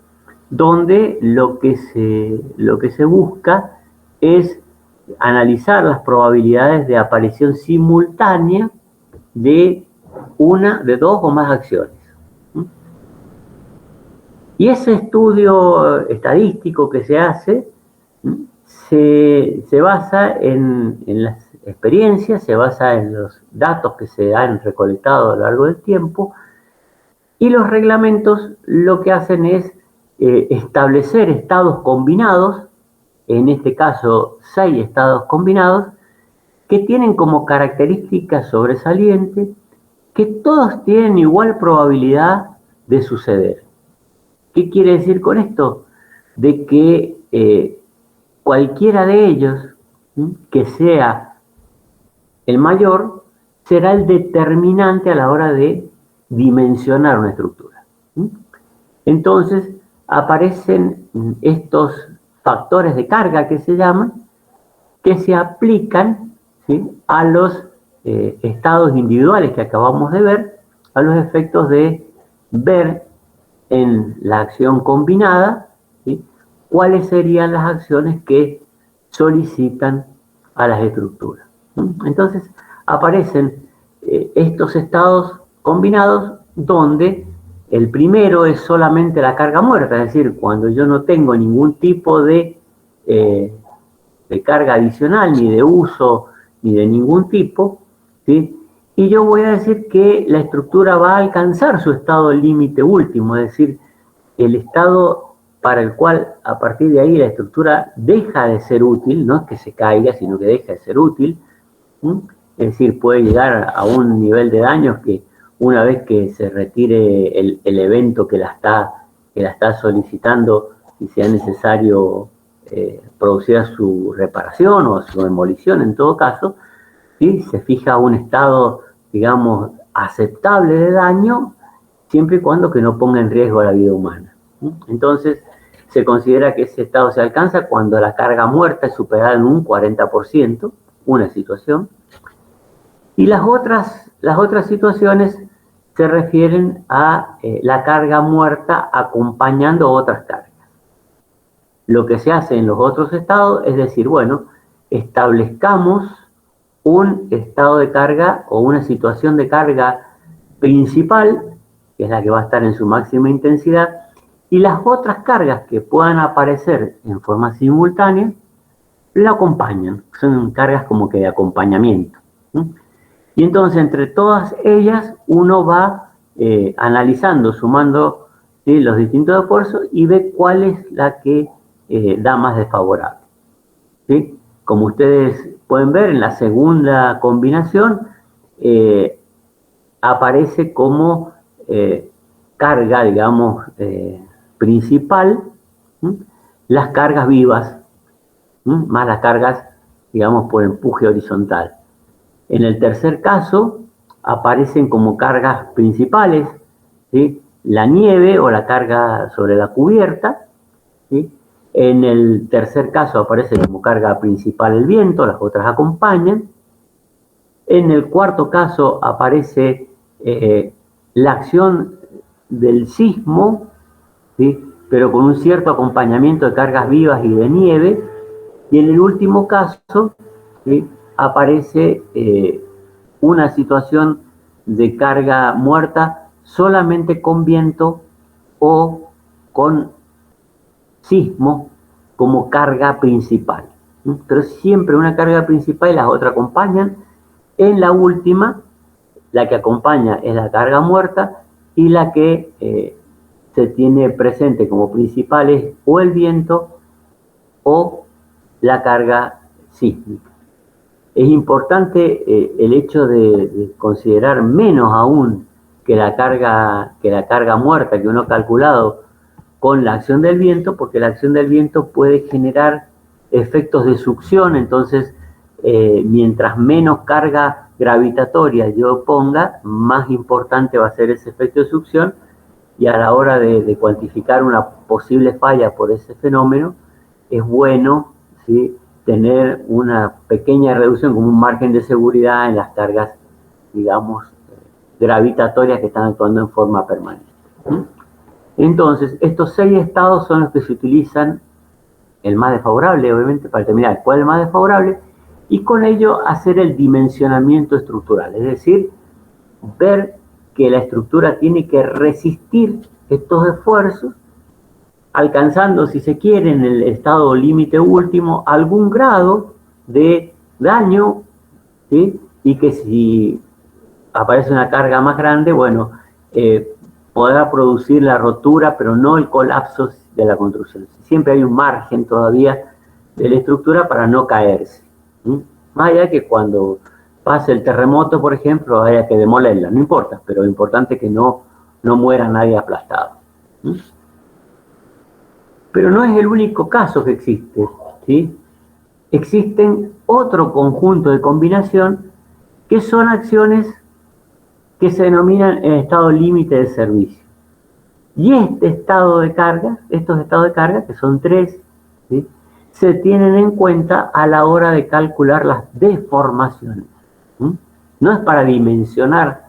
donde lo que se busca es analizar las probabilidades de aparición simultánea de dos o más acciones. Y ese estudio estadístico que se hace se basa en las experiencias, se basa en los datos que se han recolectado a lo largo del tiempo, y los reglamentos lo que hacen es establecer estados combinados, en este caso 6 estados combinados, que tienen como característica sobresaliente que todos tienen igual probabilidad de suceder. ¿Qué quiere decir con esto? De que cualquiera de ellos, que sea el mayor, será el determinante a la hora de dimensionar una estructura. Entonces, aparecen estos factores de carga que se llaman, que se aplican, ¿sí?, a los estados individuales que acabamos de ver, a los efectos de ver en la acción combinada, ¿sí?, cuáles serían las acciones que solicitan a las estructuras. Entonces, aparecen estos estados combinados donde el primero es solamente la carga muerta, es decir, cuando yo no tengo ningún tipo de carga adicional, ni de uso, ni de ningún tipo, ¿sí? Y yo voy a decir que la estructura va a alcanzar su estado límite último, es decir, el estado para el cual a partir de ahí la estructura deja de ser útil, no es que se caiga, sino que deja de ser útil. Es decir, puede llegar a un nivel de daños que una vez que se retire el evento que la está solicitando y sea necesario producir su reparación o su demolición en todo caso, ¿sí?, se fija un estado, digamos, aceptable de daño, siempre y cuando que no ponga en riesgo la vida humana. Entonces, se considera que ese estado se alcanza cuando la carga muerta es superada en un 40%, una situación, y las otras situaciones se refieren a la carga muerta acompañando otras cargas. Lo que se hace en los otros estados es decir, bueno, establezcamos un estado de carga o una situación de carga principal, que es la que va a estar en su máxima intensidad, y las otras cargas que puedan aparecer en forma simultánea la acompañan, son cargas como que de acompañamiento. Y entonces entre todas ellas uno va analizando, sumando, ¿sí?, los distintos esfuerzos y ve cuál es la que da más desfavorable. ¿Sí? Como ustedes pueden ver, en la segunda combinación aparece como carga, digamos, principal, las cargas vivas, más las cargas, digamos, por empuje horizontal. En el tercer caso aparecen como cargas principales, ¿sí?, la nieve o la carga sobre la cubierta, ¿sí? En el tercer caso aparece como carga principal el viento, las otras acompañan. En el cuarto caso aparece la acción del sismo, ¿sí?, pero con un cierto acompañamiento de cargas vivas y de nieve. Y en el último caso, ¿sí?, aparece una situación de carga muerta solamente con viento o con sismo como carga principal. Pero siempre una carga principal y las otras acompañan. En la última, la que acompaña es la carga muerta y la que se tiene presente como principal es o el viento o la carga sísmica. Es importante el hecho de considerar menos aún que la carga muerta que uno ha calculado con la acción del viento, porque la acción del viento puede generar efectos de succión. Entonces, mientras menos carga gravitatoria yo ponga, más importante va a ser ese efecto de succión, y a la hora de cuantificar una posible falla por ese fenómeno, es bueno, ¿sí?, tener una pequeña reducción como un margen de seguridad en las cargas, digamos, gravitatorias que están actuando en forma permanente. Entonces, estos 6 estados son los que se utilizan, el más desfavorable, obviamente, para determinar cuál es el más desfavorable, y con ello hacer el dimensionamiento estructural, es decir, ver que la estructura tiene que resistir estos esfuerzos, alcanzando, si se quiere, en el estado límite último, algún grado de daño, ¿sí?, y que si aparece una carga más grande, bueno, podrá producir la rotura, pero no el colapso de la construcción. Siempre hay un margen todavía de la estructura para no caerse. Más allá que cuando pase el terremoto, por ejemplo, haya que demolerla, no importa, pero lo importante es que no muera nadie aplastado. ¿Mm? Pero no es el único caso que existe, ¿sí? Existen otro conjunto de combinación que son acciones que se denominan en estado límite de servicio. Y estos estados de carga, que son 3, ¿sí?, se tienen en cuenta a la hora de calcular las deformaciones. ¿Mm? No es para dimensionar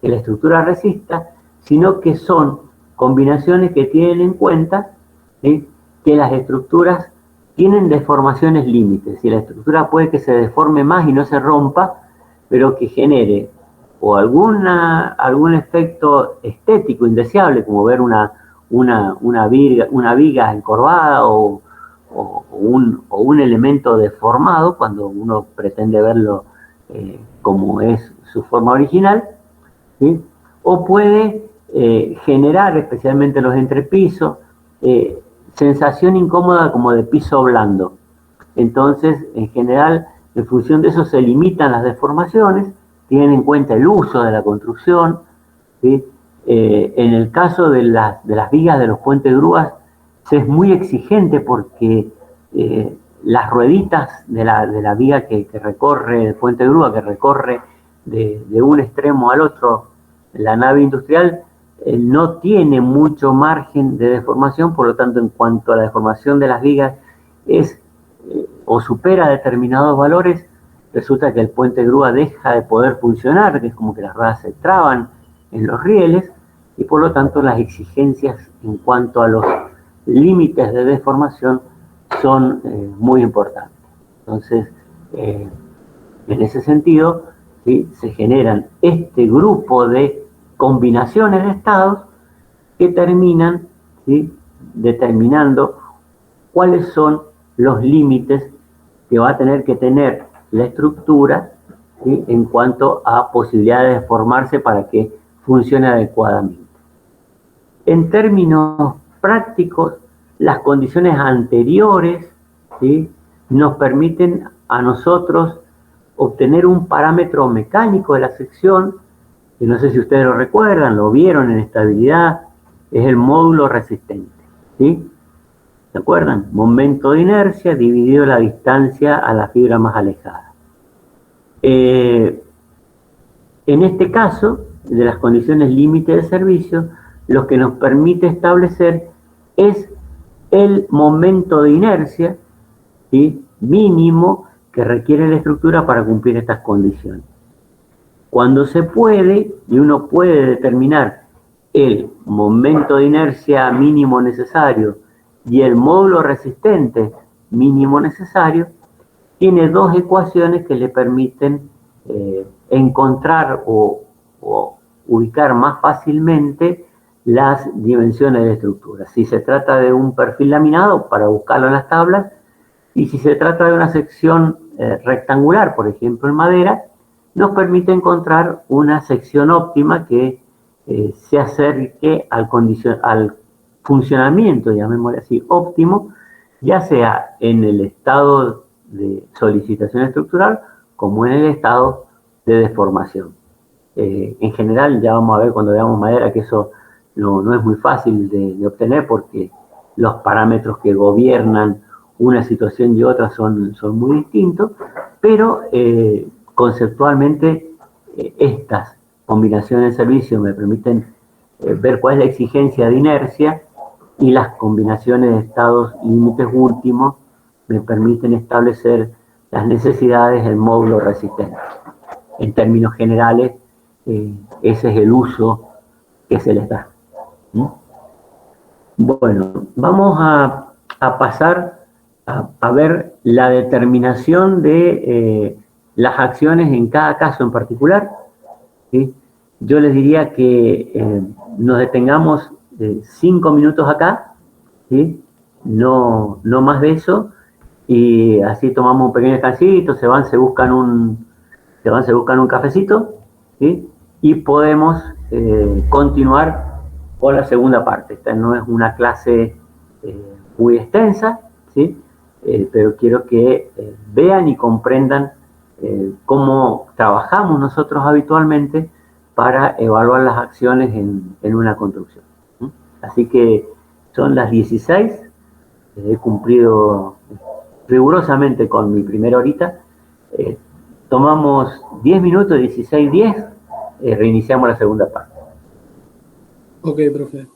que la estructura resista, sino que son combinaciones que tienen en cuenta, ¿sí?, que las estructuras tienen deformaciones límites. Si la estructura puede que se deforme más y no se rompa, pero que genere o algún efecto estético indeseable, como ver una viga encorvada o un elemento deformado cuando uno pretende verlo como es su forma original, ¿sí? O puede generar, especialmente los entrepisos, sensación incómoda como de piso blando. Entonces, en general, en función de eso se limitan las deformaciones, tienen en cuenta el uso de la construcción, ¿sí? En el caso de las vigas de los puentes grúas, se es muy exigente porque las rueditas de la viga que recorre el puente grúa, que recorre de un extremo al otro la nave industrial, no tiene mucho margen de deformación, por lo tanto, en cuanto a la deformación de las vigas es o supera determinados valores, resulta que el puente grúa deja de poder funcionar, que es como que las ruedas se traban en los rieles, y por lo tanto las exigencias en cuanto a los límites de deformación son muy importantes. Entonces, en ese sentido, ¿sí?, se generan este grupo de combinaciones de estados que terminan, ¿sí?, determinando cuáles son los límites que va a tener que tener la estructura, ¿sí?, en cuanto a posibilidades de deformarse para que funcione adecuadamente. En términos prácticos, las condiciones anteriores, ¿sí?, nos permiten a nosotros obtener un parámetro mecánico de la sección, que no sé si ustedes lo recuerdan, lo vieron en estabilidad, es el módulo resistente, ¿sí? ¿Se acuerdan? Momento de inercia dividido la distancia a la fibra más alejada. En este caso, de las condiciones límite de servicio, lo que nos permite establecer es el momento de inercia, ¿sí?, mínimo que requiere la estructura para cumplir estas condiciones. Cuando se puede, y uno puede determinar el momento de inercia mínimo necesario y el módulo resistente mínimo necesario, tiene dos ecuaciones que le permiten encontrar o ubicar más fácilmente las dimensiones de estructura. Si se trata de un perfil laminado, para buscarlo en las tablas, y si se trata de una sección rectangular, por ejemplo en madera, nos permite encontrar una sección óptima que se acerque al funcionamiento, llamémosle así, óptimo, ya sea en el estado de solicitación estructural como en el estado de deformación. En general, ya vamos a ver cuando veamos madera que eso no es muy fácil de obtener porque los parámetros que gobiernan una situación y otra son muy distintos, pero conceptualmente estas combinaciones de servicios me permiten ver cuál es la exigencia de inercia y las combinaciones de estados límites últimos me permiten establecer las necesidades del módulo resistente. En términos generales, ese es el uso que se les da. ¿Mm? Bueno, vamos a pasar a ver la determinación de las acciones en cada caso en particular, ¿sí? Yo les diría que nos detengamos 5 minutos acá, ¿sí? No más de eso, y así tomamos un pequeño descansito, se buscan un cafecito, ¿sí? Y podemos continuar con la segunda parte. Esta no es una clase muy extensa, ¿sí? Pero quiero que vean y comprendan cómo trabajamos nosotros habitualmente para evaluar las acciones en una construcción. Así que son las 16, he cumplido rigurosamente con mi primera horita. Eh, Tomamos 10 minutos, 16, 10, reiniciamos la segunda parte. Ok, profe.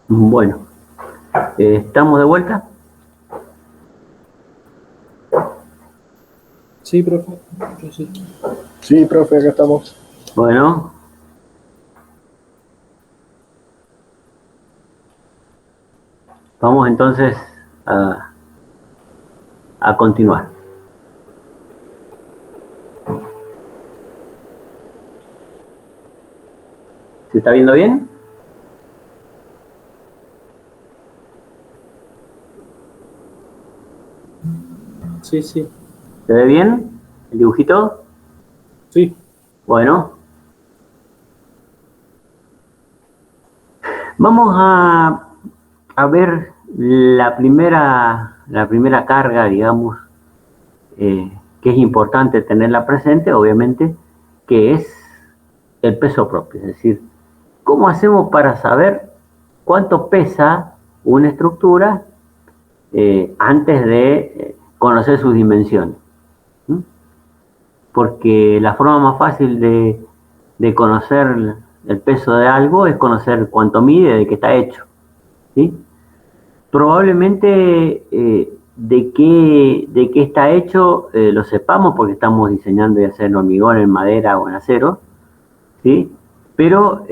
Bueno, ¿estamos de vuelta? Sí, profe. Yo sí. Sí, profe, acá estamos. Bueno. Vamos entonces a continuar. ¿Se está viendo bien? Sí, sí. ¿Se ve bien el dibujito? Sí. Bueno. Vamos a ver la primera carga, digamos, que es importante tenerla presente, obviamente, que es el peso propio. Es decir, ¿cómo hacemos para saber cuánto pesa una estructura antes de conocer sus dimensiones? ¿Mm? Porque la forma más fácil de conocer el peso de algo es conocer cuánto mide, de qué está hecho, ¿sí? Probablemente de qué está hecho lo sepamos porque estamos diseñando ya sea en hormigón, en madera o en acero, ¿sí? Pero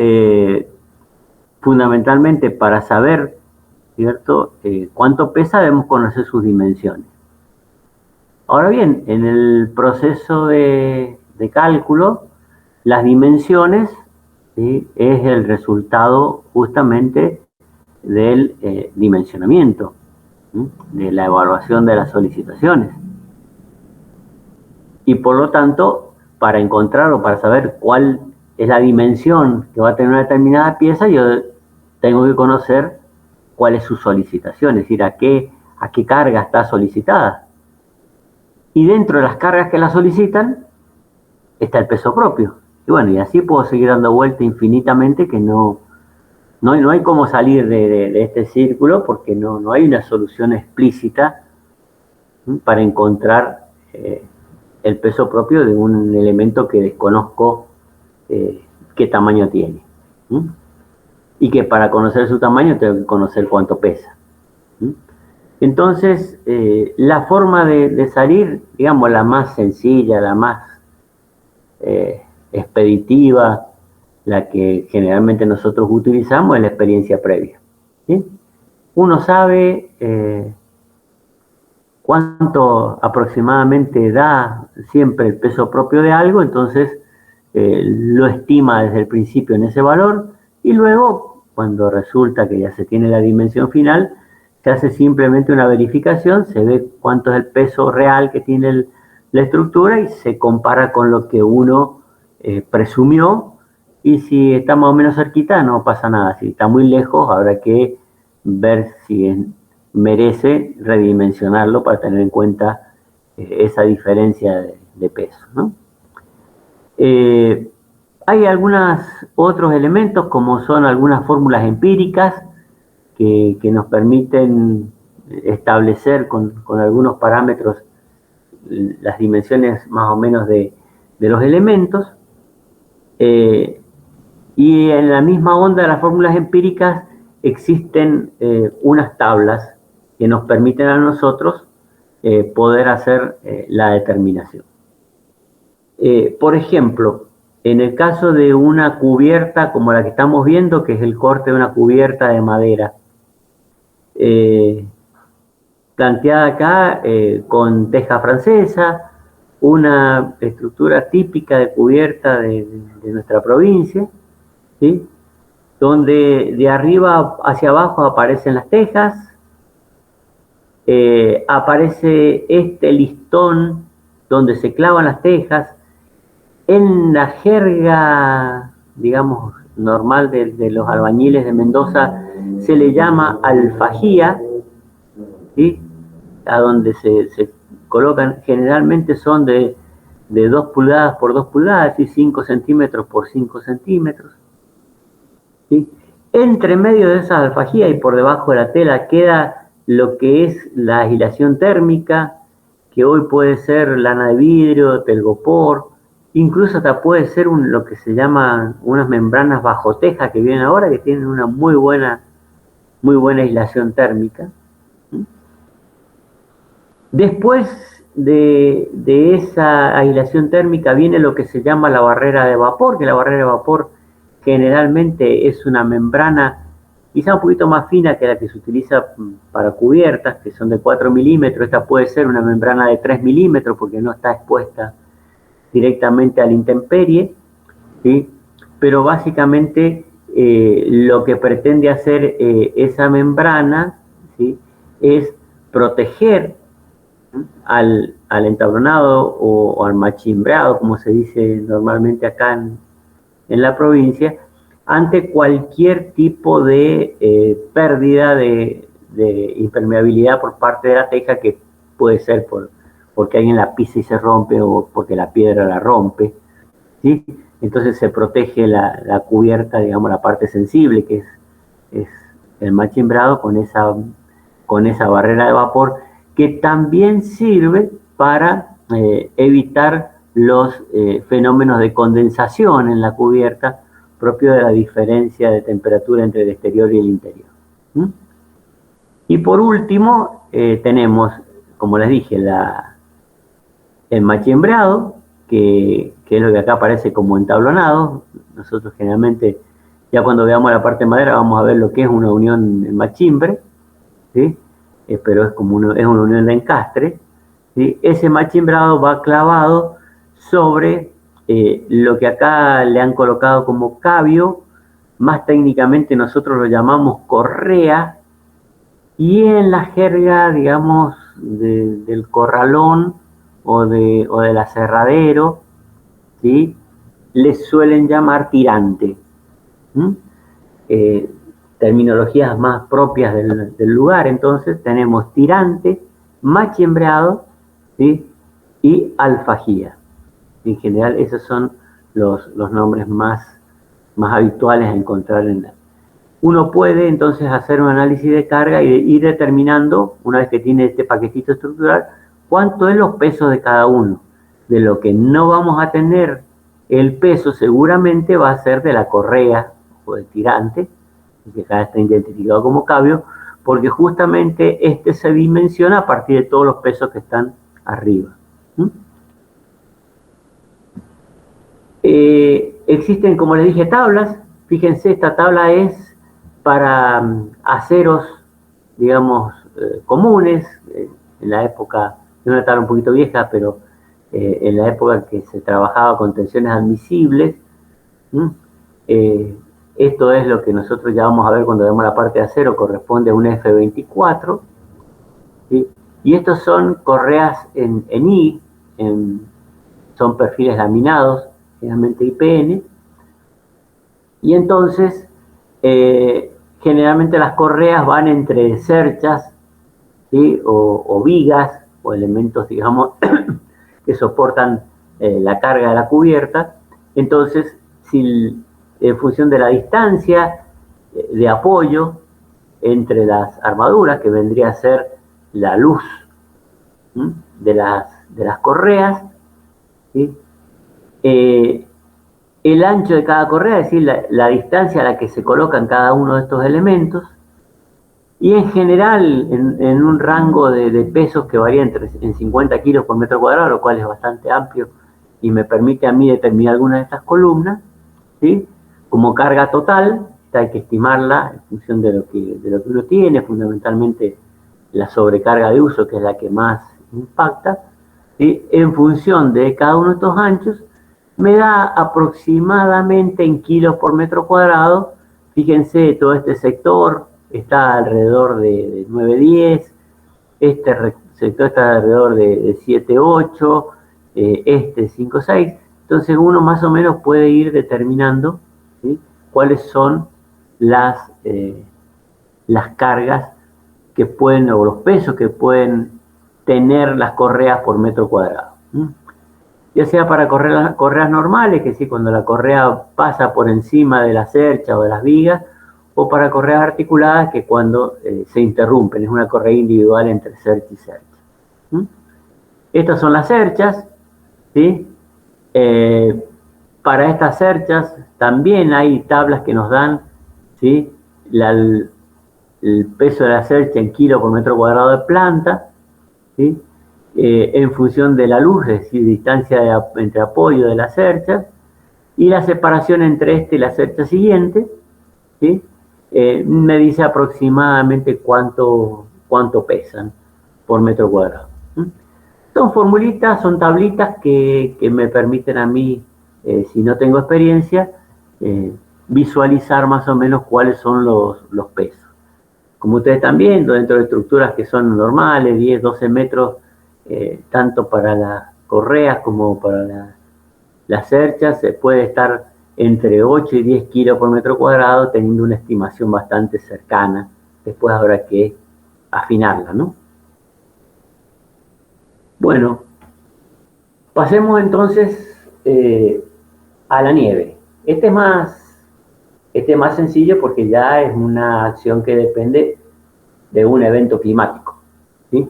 fundamentalmente para saber, ¿cierto? Cuánto pesa debemos conocer sus dimensiones. Ahora bien, en el proceso de cálculo, las dimensiones, ¿sí?, es el resultado justamente del dimensionamiento, ¿sí?, de la evaluación de las solicitaciones. Y por lo tanto, para encontrar o para saber cuál es la dimensión que va a tener una determinada pieza, yo tengo que conocer cuál es su solicitación, es decir, a qué carga está solicitada. Y dentro de las cargas que la solicitan está el peso propio. Y bueno, y así puedo seguir dando vuelta infinitamente, que no hay cómo salir de este círculo, porque no hay una solución explícita para encontrar el peso propio de un elemento que desconozco qué tamaño tiene. Y que para conocer su tamaño tengo que conocer cuánto pesa. Entonces, la forma de salir, digamos, la más sencilla, la más expeditiva, la que generalmente nosotros utilizamos, es la experiencia previa, ¿sí? Uno sabe cuánto aproximadamente da siempre el peso propio de algo, entonces lo estima desde el principio en ese valor, y luego, cuando resulta que ya se tiene la dimensión final, se hace simplemente una verificación, se ve cuánto es el peso real que tiene la estructura y se compara con lo que uno presumió, y si está más o menos cerquita no pasa nada, si está muy lejos habrá que ver si merece redimensionarlo para tener en cuenta esa diferencia de peso, ¿no? Hay algunos otros elementos, como son algunas fórmulas empíricas que nos permiten establecer con algunos parámetros las dimensiones más o menos de los elementos. Y en la misma onda de las fórmulas empíricas existen unas tablas que nos permiten a nosotros poder hacer la determinación. Por ejemplo, en el caso de una cubierta como la que estamos viendo, que es el corte de una cubierta de madera, planteada acá con teja francesa, una estructura típica de cubierta de nuestra provincia, ¿sí?, donde de arriba hacia abajo aparecen las tejas, aparece este listón donde se clavan las tejas. En la jerga, digamos, normal de los albañiles de Mendoza se le llama alfajía, ¿sí?, a donde se colocan, generalmente son de 2 pulgadas por 2 pulgadas y 5 centímetros por 5 centímetros. ¿Sí? Entre medio de esa alfajía y por debajo de la tela queda lo que es la aislación térmica, que hoy puede ser lana de vidrio, telgopor, incluso hasta puede ser lo que se llaman unas membranas bajo teja que vienen ahora, que tienen una muy buena muy buena aislación térmica. Después de esa aislación térmica viene lo que se llama la barrera de vapor, que la barrera de vapor generalmente es una membrana quizá un poquito más fina que la que se utiliza para cubiertas, que son de 4 milímetros. Esta puede ser una membrana de 3 milímetros porque no está expuesta directamente a la intemperie, ¿sí? Pero básicamente lo que pretende hacer esa membrana, ¿sí?, es proteger al entablonado o al machimbreado, como se dice normalmente acá en la provincia, ante cualquier tipo de pérdida de impermeabilidad por parte de la teja, que puede ser porque alguien la pisa y se rompe o porque la piedra la rompe, ¿sí? Entonces se protege la cubierta, digamos, la parte sensible, que es el machimbrado, con esa barrera de vapor, que también sirve para evitar los fenómenos de condensación en la cubierta, propio de la diferencia de temperatura entre el exterior y el interior. Y por último, tenemos, como les dije, el machiembreado, que es lo que acá aparece como entablonado. Nosotros generalmente, ya cuando veamos la parte de madera, vamos a ver lo que es una unión en machimbre, ¿sí? Pero es una unión de encastre, ¿sí? Ese machimbrado va clavado sobre lo que acá le han colocado como cabio, más técnicamente nosotros lo llamamos correa, y en la jerga, digamos, del corralón o del aserradero, ¿sí?, les suelen llamar tirante. Terminologías más propias del lugar. Entonces tenemos tirante, machiembreado, ¿sí?, y alfajía. En general esos son los nombres más habituales a encontrar en la... Uno puede entonces hacer un análisis de carga y ir determinando, una vez que tiene este paquetito estructural, cuánto es los pesos de cada uno. De lo que no vamos a tener el peso seguramente va a ser de la correa o del tirante, que acá está identificado como cabio, porque justamente este se dimensiona a partir de todos los pesos que están arriba. Existen, como les dije, tablas. Fíjense, esta tabla es para aceros, digamos, comunes. En la época, es una tabla un poquito vieja, pero en la época que se trabajaba con tensiones admisibles, esto es lo que nosotros ya vamos a ver cuando vemos la parte de acero, corresponde a un F24, ¿sí? Y estos son correas en I, son perfiles laminados, generalmente IPN, y entonces generalmente las correas van entre cerchas, ¿sí?, o vigas, o elementos, digamos, que soportan la carga de la cubierta. Entonces, si en función de la distancia de apoyo entre las armaduras, que vendría a ser la luz de las correas, ¿sí?, el ancho de cada correa, es decir, la distancia a la que se colocan cada uno de estos elementos, y en general en un rango de pesos que varía en 50 kilos por metro cuadrado, lo cual es bastante amplio y me permite a mí determinar algunas de estas columnas, ¿sí?, como carga total. Hay que estimarla en función de lo que uno tiene, fundamentalmente la sobrecarga de uso, que es la que más impacta, ¿sí?, en función de cada uno de estos anchos, me da aproximadamente en kilos por metro cuadrado. Fíjense, todo este sector está alrededor de 9-10, este sector está alrededor de 7-8, este 5-6. Entonces uno más o menos puede ir determinando, ¿sí?, cuáles son las cargas que pueden, o los pesos que pueden tener las correas por metro cuadrado. Ya sea para correas normales, que sí, cuando la correa pasa por encima de la cercha o de las vigas, o para correas articuladas, que cuando se interrumpen, es una correa individual entre cercha y cercha. Estas son las cerchas, ¿sí? Para estas cerchas también hay tablas que nos dan, ¿sí?, el peso de la cercha en kilo por metro cuadrado de planta, ¿sí? En función de la luz, es decir, distancia entre apoyo de la cercha, y la separación entre este y la cercha siguiente, ¿sí? Me dice aproximadamente cuánto pesan por metro cuadrado. Son formulitas, son tablitas que me permiten a mí, si no tengo experiencia, visualizar más o menos cuáles son los pesos. Como ustedes están viendo, dentro de estructuras que son normales, 10, 12 metros, tanto para las correas como para las cerchas, se puede estar entre 8 y 10 kilos por metro cuadrado, teniendo una estimación bastante cercana. Después habrá que afinarla, ¿no? Bueno, pasemos entonces a la nieve. Este es más sencillo porque ya es una acción que depende de un evento climático, ¿sí?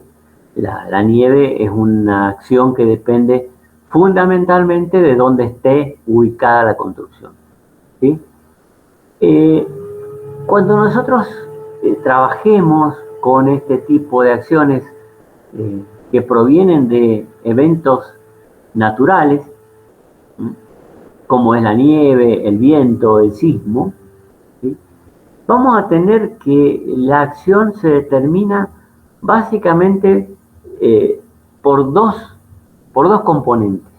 La nieve es una acción que depende fundamentalmente de dónde esté ubicada la construcción, ¿sí? Cuando nosotros trabajemos con este tipo de acciones que provienen de eventos naturales, como es la nieve, el viento, el sismo, ¿sí? Vamos a tener que la acción se determina básicamente por dos componentes.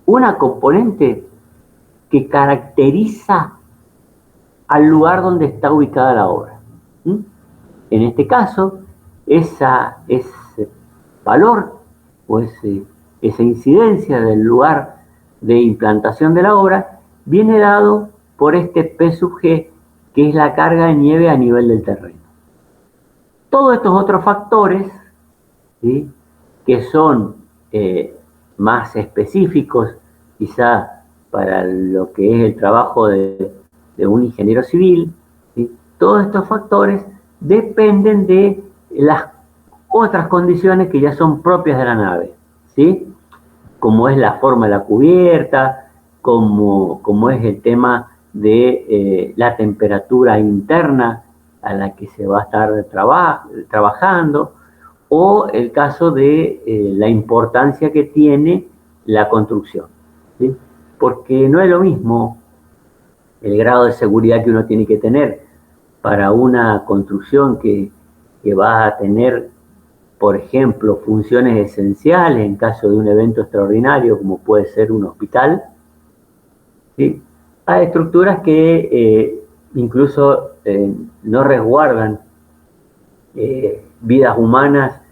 Una componente que caracteriza al lugar donde está ubicada la obra. En este caso, ese valor o esa incidencia del lugar de implantación de la obra viene dado por este P sub G, que es la carga de nieve a nivel del terreno. Todos estos otros factores, ¿sí?, que son más específicos, quizá para lo que es el trabajo de un ingeniero civil, ¿sí?, todos estos factores dependen de las otras condiciones que ya son propias de la nave, ¿sí?, como es la forma de la cubierta, como es el tema de la temperatura interna a la que se va a estar trabajando, o el caso de la importancia que tiene la construcción, ¿sí? Porque no es lo mismo el grado de seguridad que uno tiene que tener para una construcción que va a tener, por ejemplo, funciones esenciales en caso de un evento extraordinario, como puede ser un hospital, ¿sí?, a estructuras que incluso no resguardan vidas humanas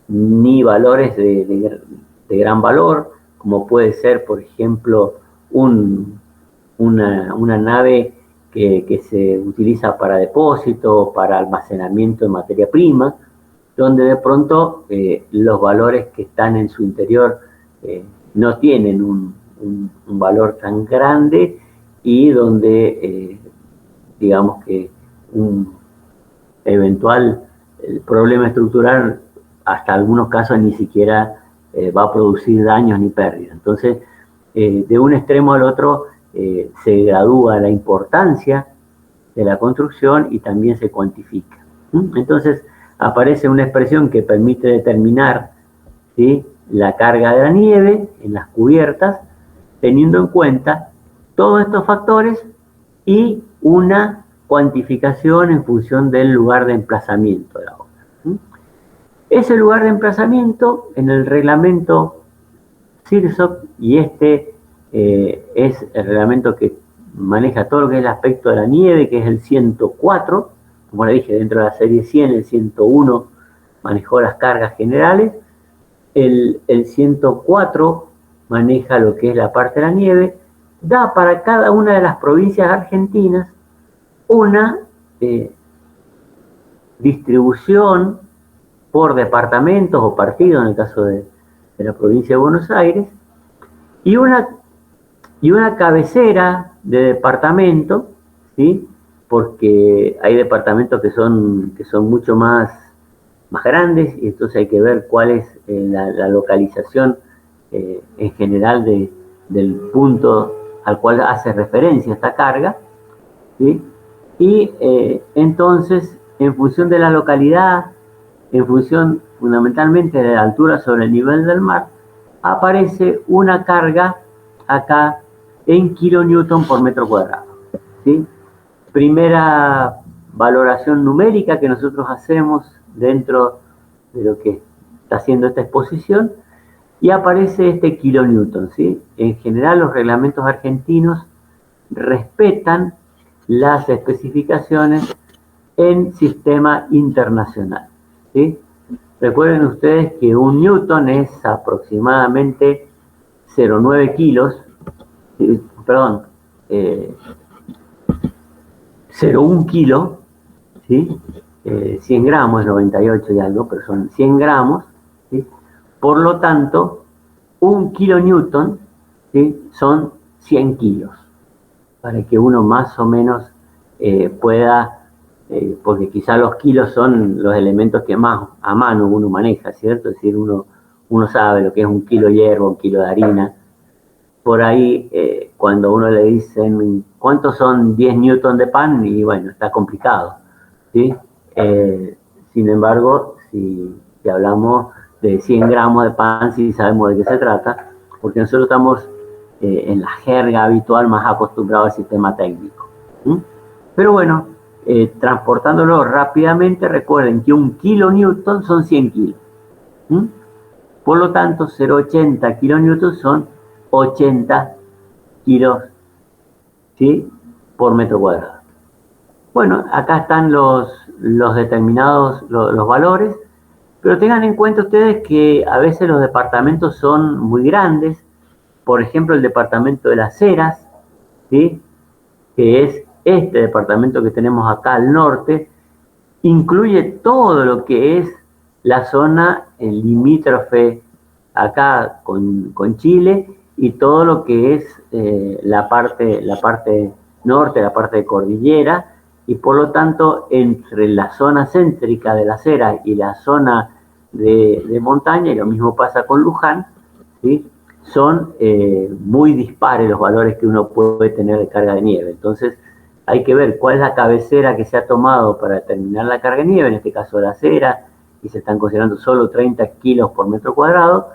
ni valores de gran valor, como puede ser, por ejemplo, una nave que se utiliza para depósito, para almacenamiento de materia prima, donde de pronto los valores que están en su interior no tienen un valor tan grande, y donde digamos que un eventual problema estructural hasta algunos casos ni siquiera va a producir daños ni pérdidas. Entonces, de un extremo al otro se gradúa la importancia de la construcción y también se cuantifica. Entonces, aparece una expresión que permite determinar, ¿sí?, la carga de la nieve en las cubiertas, teniendo en cuenta todos estos factores y una cuantificación en función del lugar de emplazamiento de la obra. Ese lugar de emplazamiento en el reglamento CIRSOC, y este es el reglamento que maneja todo lo que es el aspecto de la nieve, que es el 104, como le dije, dentro de la serie 100, el 101 manejó las cargas generales, el 104 maneja lo que es la parte de la nieve, da para cada una de las provincias argentinas una distribución por departamentos o partidos, en el caso de la provincia de Buenos Aires, y una cabecera de departamento, ¿sí?, porque hay departamentos que son mucho más grandes, y entonces hay que ver cuál es la localización en general del punto al cual hace referencia esta carga, ¿sí? Y entonces en función de la localidad, en función fundamentalmente de la altura sobre el nivel del mar, aparece una carga acá en kilonewton por metro cuadrado, ¿sí? Primera valoración numérica que nosotros hacemos dentro de lo que está haciendo esta exposición, y aparece este kilonewton, ¿sí? En general los reglamentos argentinos respetan las especificaciones en sistema internacional, ¿sí? Recuerden ustedes que un newton es aproximadamente 0,9 kilos, perdón, 0,1 kilo, ¿sí? 100 gramos es 98 y algo, pero son 100 gramos, ¿sí? Por lo tanto, un kilonewton, ¿sí? Son 100 kilos, para que uno más o menos pueda, porque quizá los kilos son los elementos que más a mano uno maneja, ¿cierto? Es decir, uno sabe lo que es un kilo de hierro, un kilo de harina. Por ahí, cuando uno le dicen cuántos son 10 newton de pan, y bueno, está complicado, ¿sí? Sin embargo, si hablamos de 100 gramos de pan, sí sabemos de qué se trata, porque nosotros estamos en la jerga habitual más acostumbrados al sistema técnico. Pero bueno, transportándolo rápidamente, recuerden que un kilonewton son 100 kilos. Por lo tanto, 0,80 kilonewton son 80 kilos, ¿sí? Por metro cuadrado. Bueno, acá están los determinados, los valores, pero tengan en cuenta ustedes que a veces los departamentos son muy grandes. Por ejemplo, el departamento de Las Heras, ¿sí? Que es este departamento que tenemos acá al norte, incluye todo lo que es la zona limítrofe acá con Chile, y todo lo que es la parte norte, la parte de cordillera, y por lo tanto entre la zona céntrica de Las Heras y la zona de montaña, y lo mismo pasa con Luján, ¿sí? Son muy dispares los valores que uno puede tener de carga de nieve. Entonces hay que ver cuál es la cabecera que se ha tomado para determinar la carga de nieve, en este caso de Las Heras, y se están considerando solo 30 kilos por metro cuadrado,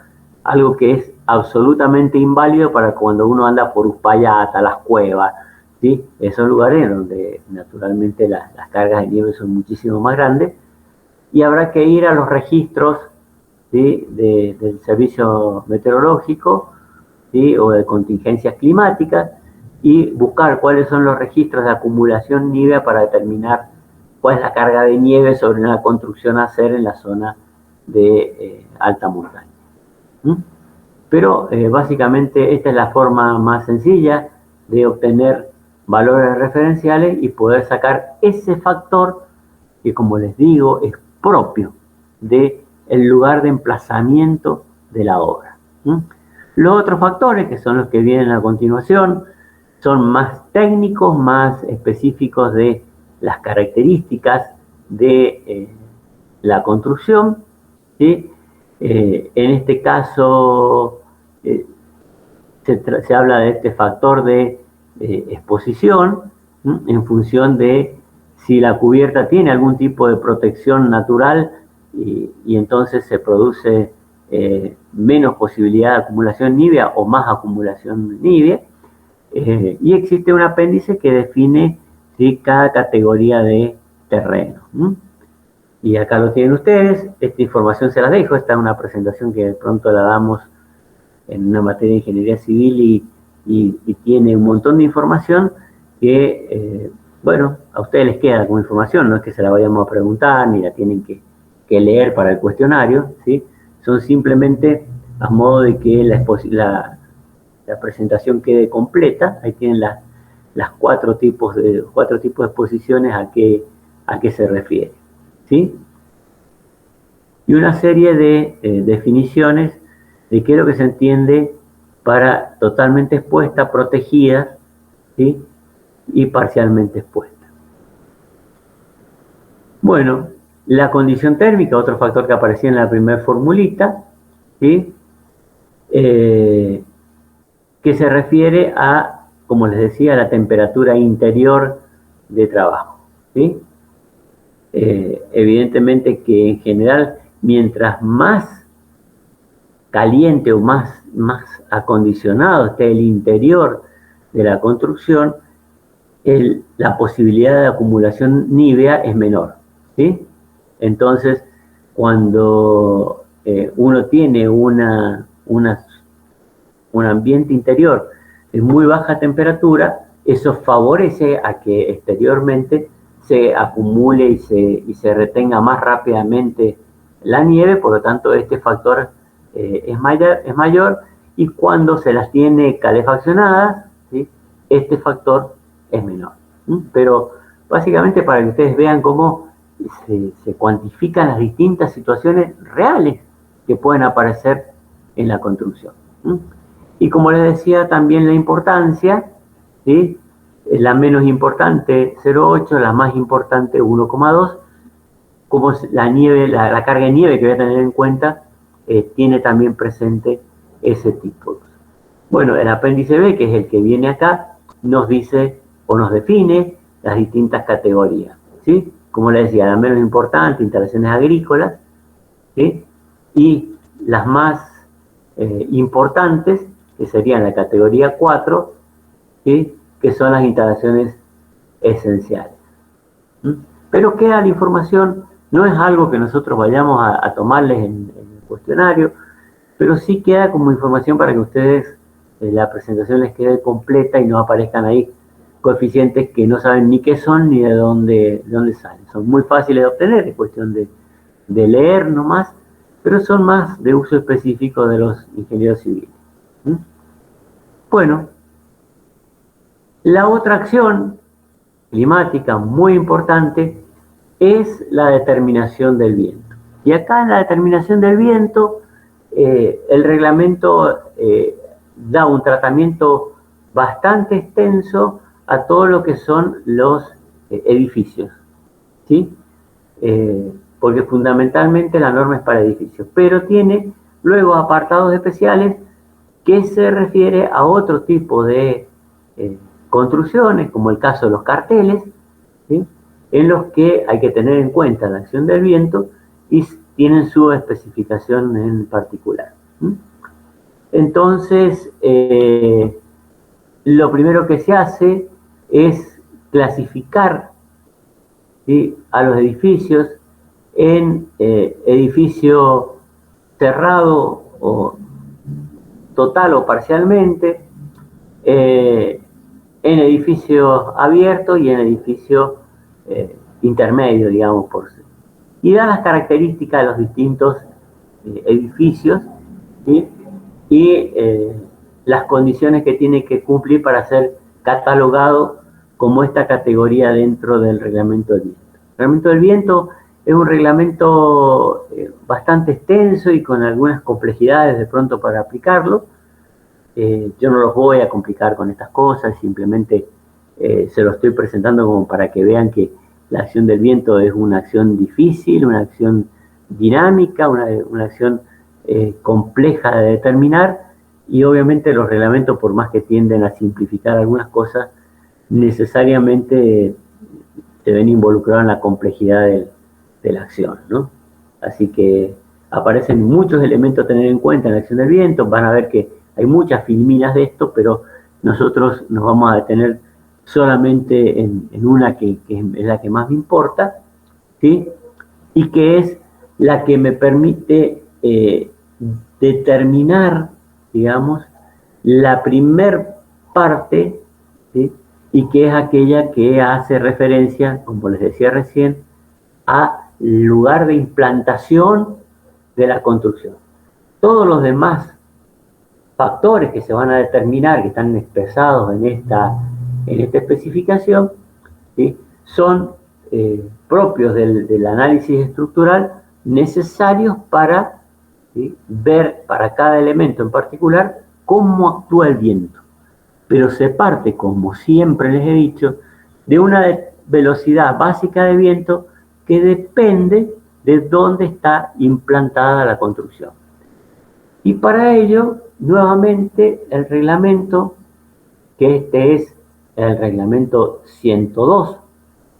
algo que es absolutamente inválido para cuando uno anda por Uspallata, Las Cuevas, ¿sí? Esos lugares donde naturalmente las cargas de nieve son muchísimo más grandes, y habrá que ir a los registros, ¿sí? Del servicio meteorológico, ¿sí? O de contingencias climáticas, y buscar cuáles son los registros de acumulación nieve para determinar cuál es la carga de nieve sobre una construcción a hacer en la zona de alta montaña. Pero básicamente esta es la forma más sencilla de obtener valores referenciales y poder sacar ese factor que, como les digo, es propio del lugar de emplazamiento de la obra. Los otros factores, que son los que vienen a continuación, son más técnicos, más específicos de las características de la construcción, ¿sí? En este caso se habla de este factor de exposición, en función de si la cubierta tiene algún tipo de protección natural, y entonces se produce menos posibilidad de acumulación nívea o más acumulación nívea. Y existe un apéndice que define, ¿sí? Cada categoría de terreno. Y acá lo tienen ustedes. Esta información se las dejo. Esta es una presentación que de pronto la damos en una materia de ingeniería civil, y tiene un montón de información que, bueno, a ustedes les queda como información, no es que se la vayamos a preguntar ni la tienen que leer para el cuestionario, ¿sí? Son simplemente a modo de que la presentación quede completa. Ahí tienen las cuatro tipos de exposiciones a qué se refiere, ¿sí? Y una serie de definiciones de qué es lo que se entiende para totalmente expuesta, protegida, ¿sí? Y parcialmente expuesta. Bueno, la condición térmica, otro factor que aparecía en la primera formulita, ¿sí? Que se refiere a, como les decía, la temperatura interior de trabajo, ¿sí? evidentemente que en general, mientras más caliente o más acondicionado esté el interior de la construcción, la posibilidad de acumulación nívea es menor, ¿sí? Entonces, cuando uno tiene un ambiente interior de muy baja temperatura, eso favorece a que exteriormente se acumule y se retenga más rápidamente la nieve, por lo tanto este factor es mayor, y cuando se las tiene calefaccionadas, ¿sí?, este factor es menor. Pero básicamente para que ustedes vean cómo se cuantifican las distintas situaciones reales que pueden aparecer en la construcción. Y como les decía, también la importancia, ¿sí?, la menos importante 0,8, la más importante 1,2, como la nieve, la carga de nieve que voy a tener en cuenta, tiene también presente ese tipo. Bueno, el apéndice B, que es el que viene acá, nos dice o nos define las distintas categorías, ¿sí? Como les decía, la menos importante, instalaciones agrícolas, ¿sí?, y las más importantes, que serían la categoría 4, ¿sí?, que son las instalaciones esenciales. Pero queda la información, no es algo que nosotros vayamos a tomarles en el cuestionario, pero sí queda como información para que ustedes la presentación les quede completa y no aparezcan ahí coeficientes que no saben ni qué son ni de dónde salen. Son muy fáciles de obtener, es cuestión de leer nomás, pero son más de uso específico de los ingenieros civiles. Bueno, la otra acción climática muy importante es la determinación del viento. Y acá en la determinación del viento, el reglamento da un tratamiento bastante extenso a todo lo que son los edificios, ¿sí? Porque fundamentalmente la norma es para edificios, pero tiene luego apartados especiales que se refiere a otro tipo de construcciones, como el caso de los carteles, ¿sí?, en los que hay que tener en cuenta la acción del viento y tienen su especificación en particular. Entonces, lo primero que se hace es clasificar, ¿sí?, a los edificios en edificio cerrado o total o parcialmente, en edificio abierto y en edificio intermedio, digamos, y da las características de los distintos edificios, ¿sí?, y las condiciones que tiene que cumplir para ser catalogado como esta categoría dentro del reglamento del viento. El reglamento del viento es un reglamento bastante extenso y con algunas complejidades de pronto para aplicarlo. Yo no los voy a complicar con estas cosas, simplemente se lo estoy presentando como para que vean que la acción del viento es una acción difícil, una acción dinámica, una acción compleja de determinar, y obviamente los reglamentos, por más que tienden a simplificar algunas cosas, necesariamente se ven involucrados en la complejidad de la acción, ¿no? Así que aparecen muchos elementos a tener en cuenta en la acción del viento. Van a ver que hay muchas filminas de esto, pero nosotros nos vamos a detener solamente en una que es la que más me importa, ¿sí?, y que es la que me permite determinar, digamos, la primer parte, ¿sí?, y que es aquella que hace referencia, como les decía recién, al lugar de implantación de la construcción. Todos los demás factores que se van a determinar, que están expresados en esta especificación, ¿sí?, son propios del análisis estructural, necesarios para, ¿sí?, ver para cada elemento en particular cómo actúa el viento. Pero se parte, como siempre les he dicho, de una velocidad básica de viento que depende de dónde está implantada la construcción. Y para ello, nuevamente, el reglamento, que este es el reglamento 102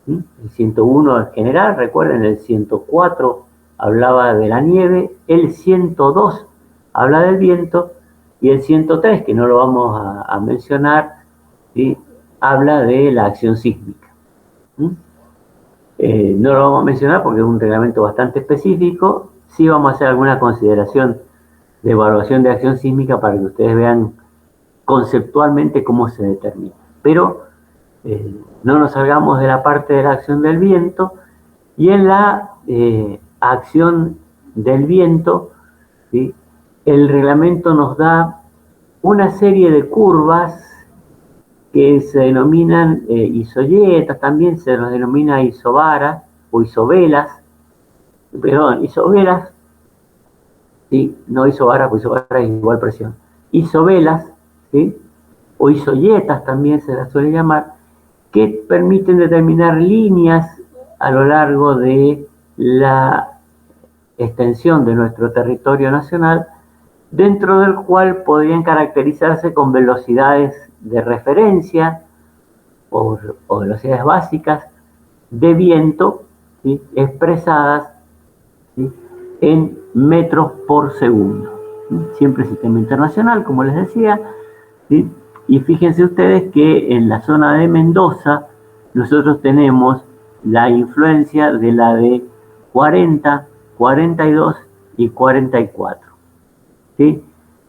¿sí? El 101 es general, recuerden, el 104 hablaba de la nieve, el 102 habla del viento, y el 103, que no lo vamos a mencionar, ¿sí? Habla de la acción sísmica. No lo vamos a mencionar porque es un reglamento bastante específico. Sí vamos a hacer alguna consideración de evaluación de acción sísmica para que ustedes vean conceptualmente cómo se determina. Pero no nos salgamos de la parte de la acción del viento, y en la acción del viento, ¿sí? El reglamento nos da una serie de curvas que se denominan isoyetas, también se los denomina isovaras o isovelas, perdón, isovelas, ¿sí? No isovaras, porque isovaras es igual presión, isovelas, ¿sí? O isoyetas también se las suele llamar, que permiten determinar líneas a lo largo de la extensión de nuestro territorio nacional, dentro del cual podrían caracterizarse con velocidades de referencia o velocidades básicas de viento, ¿sí? Expresadas, ¿sí? En metros por segundo. ¿Sí? Siempre sistema internacional, como les decía, ¿sí? Y fíjense ustedes que en la zona de Mendoza nosotros tenemos la influencia de la de 40, 42 y 44. ¿Sí?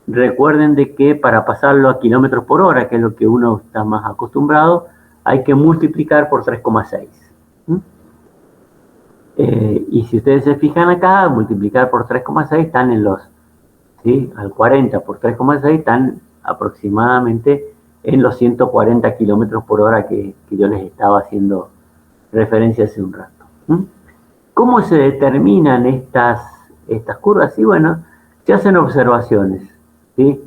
Recuerden de que para pasarlo a kilómetros por hora, que es lo que uno está más acostumbrado, hay que multiplicar por 3,6. Y si ustedes se fijan acá, multiplicar por 3,6 están en los, ¿sí? Al 40 por 3,6 están aproximadamente en los 140 kilómetros por hora que yo les estaba haciendo referencia hace un rato. ¿Cómo se determinan estas curvas? Y bueno, se hacen observaciones, ¿sí?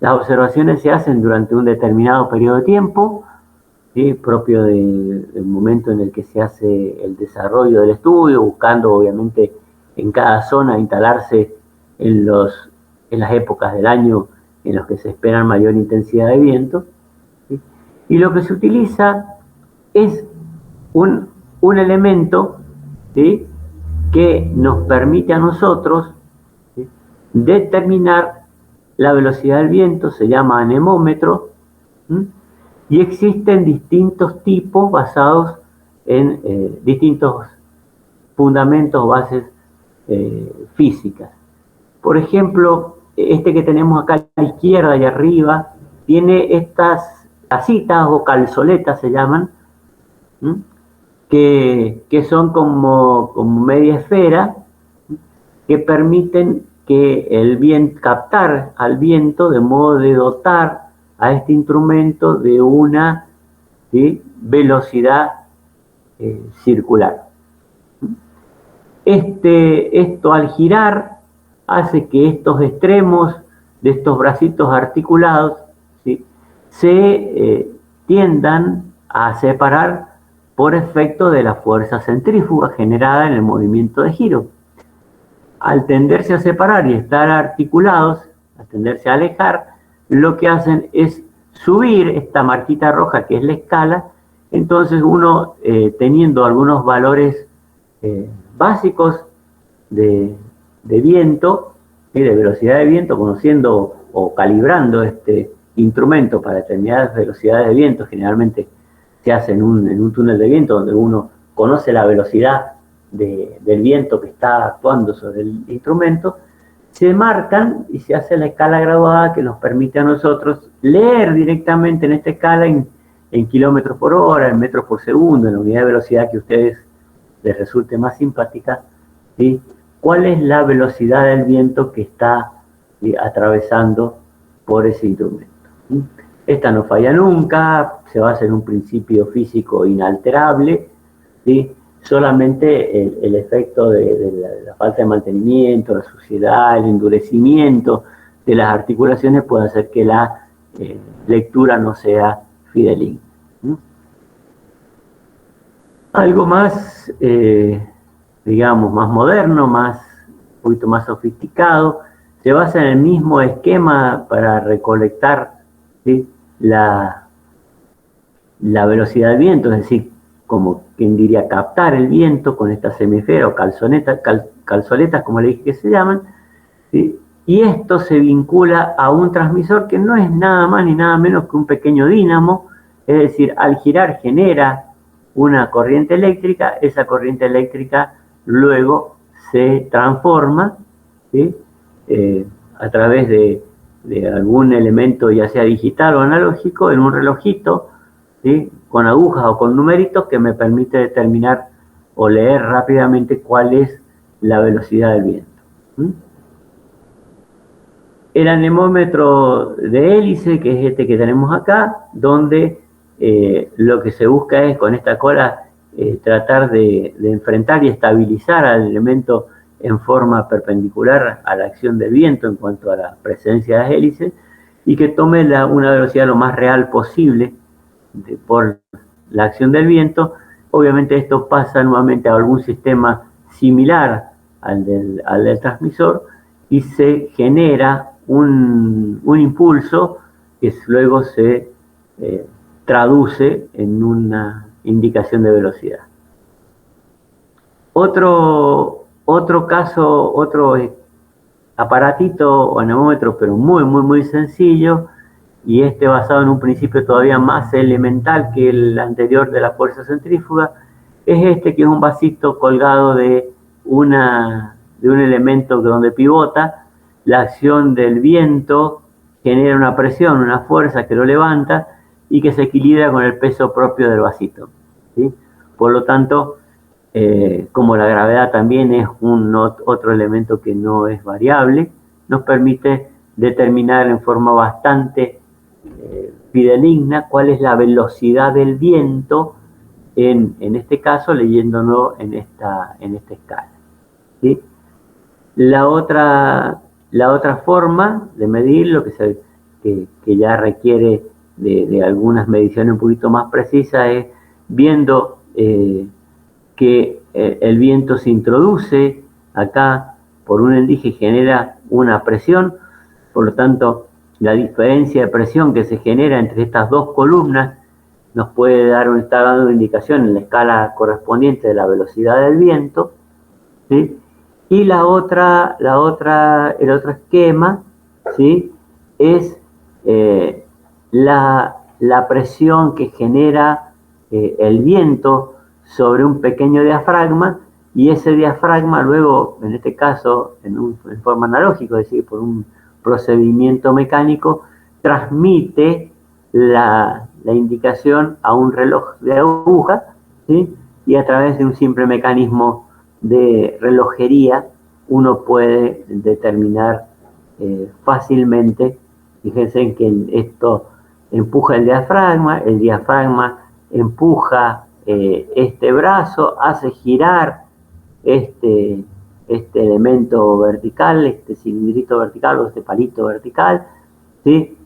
Las observaciones se hacen durante un determinado periodo de tiempo, ¿sí? Propio del momento en el que se hace el desarrollo del estudio, buscando obviamente en cada zona instalarse en las épocas del año en los que se espera mayor intensidad de viento, ¿sí? Y lo que se utiliza es un elemento, ¿sí? Que nos permite a nosotros, ¿sí? Determinar la velocidad del viento, se llama anemómetro, ¿sí? Y existen distintos tipos basados en distintos fundamentos, bases físicas. Por ejemplo, este que tenemos acá a la izquierda y arriba, tiene estas casitas o calzoletas se llaman, que son como media esfera, que permiten que el viento, captar al viento de modo de dotar a este instrumento de una, ¿sí? Velocidad circular. Esto al girar hace que estos extremos de estos bracitos articulados, ¿sí? Se tiendan a separar por efecto de la fuerza centrífuga generada en el movimiento de giro. Al tenderse a separar y estar articulados, al tenderse a alejar, lo que hacen es subir esta marquita roja que es la escala. Entonces uno, teniendo algunos valores básicos de viento, de velocidad de viento, conociendo o calibrando este instrumento para determinadas velocidades de viento, generalmente se hace en un túnel de viento donde uno conoce la velocidad del viento que está actuando sobre el instrumento, se marcan y se hace la escala graduada que nos permite a nosotros leer directamente en esta escala en kilómetros por hora, en metros por segundo, en la unidad de velocidad que a ustedes les resulte más simpática, ¿sí? ¿Cuál es la velocidad del viento que está, ¿sí? Atravesando por ese instrumento? ¿Sí? Esta no falla nunca, se basa en un principio físico inalterable, ¿sí? Solamente el efecto de la falta de mantenimiento, la suciedad, el endurecimiento de las articulaciones puede hacer que la lectura no sea fidedigna. Algo más, digamos, más moderno, un poquito más sofisticado, se basa en el mismo esquema para recolectar, ¿sí? la velocidad del viento, es decir, como quien diría, captar el viento con estas semiesferas o calzoletas, como le dije que se llaman, ¿sí? Y esto se vincula a un transmisor que no es nada más ni nada menos que un pequeño dínamo, es decir, al girar genera una corriente eléctrica, esa corriente eléctrica luego se transforma, ¿sí? A través de algún elemento, ya sea digital o analógico, en un relojito, ¿sí? Con agujas o con numeritos que me permite determinar o leer rápidamente cuál es la velocidad del viento. ¿Mm? El anemómetro de hélice, que es este que tenemos acá, donde lo que se busca es con esta cola tratar de enfrentar y estabilizar al elemento en forma perpendicular a la acción del viento en cuanto a la presencia de las hélices, y que tome una velocidad lo más real posible por la acción del viento. Obviamente esto pasa nuevamente a algún sistema similar al del transmisor y se genera un impulso que luego se traduce en una indicación de velocidad. Otro caso, otro aparatito o anemómetro, pero muy sencillo, y basado en un principio todavía más elemental que el anterior de la fuerza centrífuga, es que es un vasito colgado de un elemento donde pivota. La acción del viento genera una presión, una fuerza que lo levanta y que se equilibra con el peso propio del vasito, ¿sí? Por lo tanto, como la gravedad también es otro elemento que no es variable, nos permite determinar en forma bastante fidedigna cuál es la velocidad del viento, en este caso leyéndolo en esta escala, ¿sí? La otra forma de medirlo, que ya requiere de algunas mediciones un poquito más precisas, es viendo que el viento se introduce acá por un endije y genera una presión. Por lo tanto, la diferencia de presión que se genera entre estas dos columnas nos puede estar dando una indicación en la escala correspondiente de la velocidad del viento, ¿sí? Y el otro esquema, ¿sí? Es la presión que genera el viento sobre un pequeño diafragma, y ese diafragma luego, en este caso, en forma analógica, es decir, por un procedimiento mecánico, transmite la indicación a un reloj de aguja, ¿sí? Y a través de un simple mecanismo de relojería uno puede determinar fácilmente. Fíjense en que esto empuja el diafragma empuja este brazo, hace girar este elemento vertical, este cilindrito vertical o este palito vertical, ¿sí?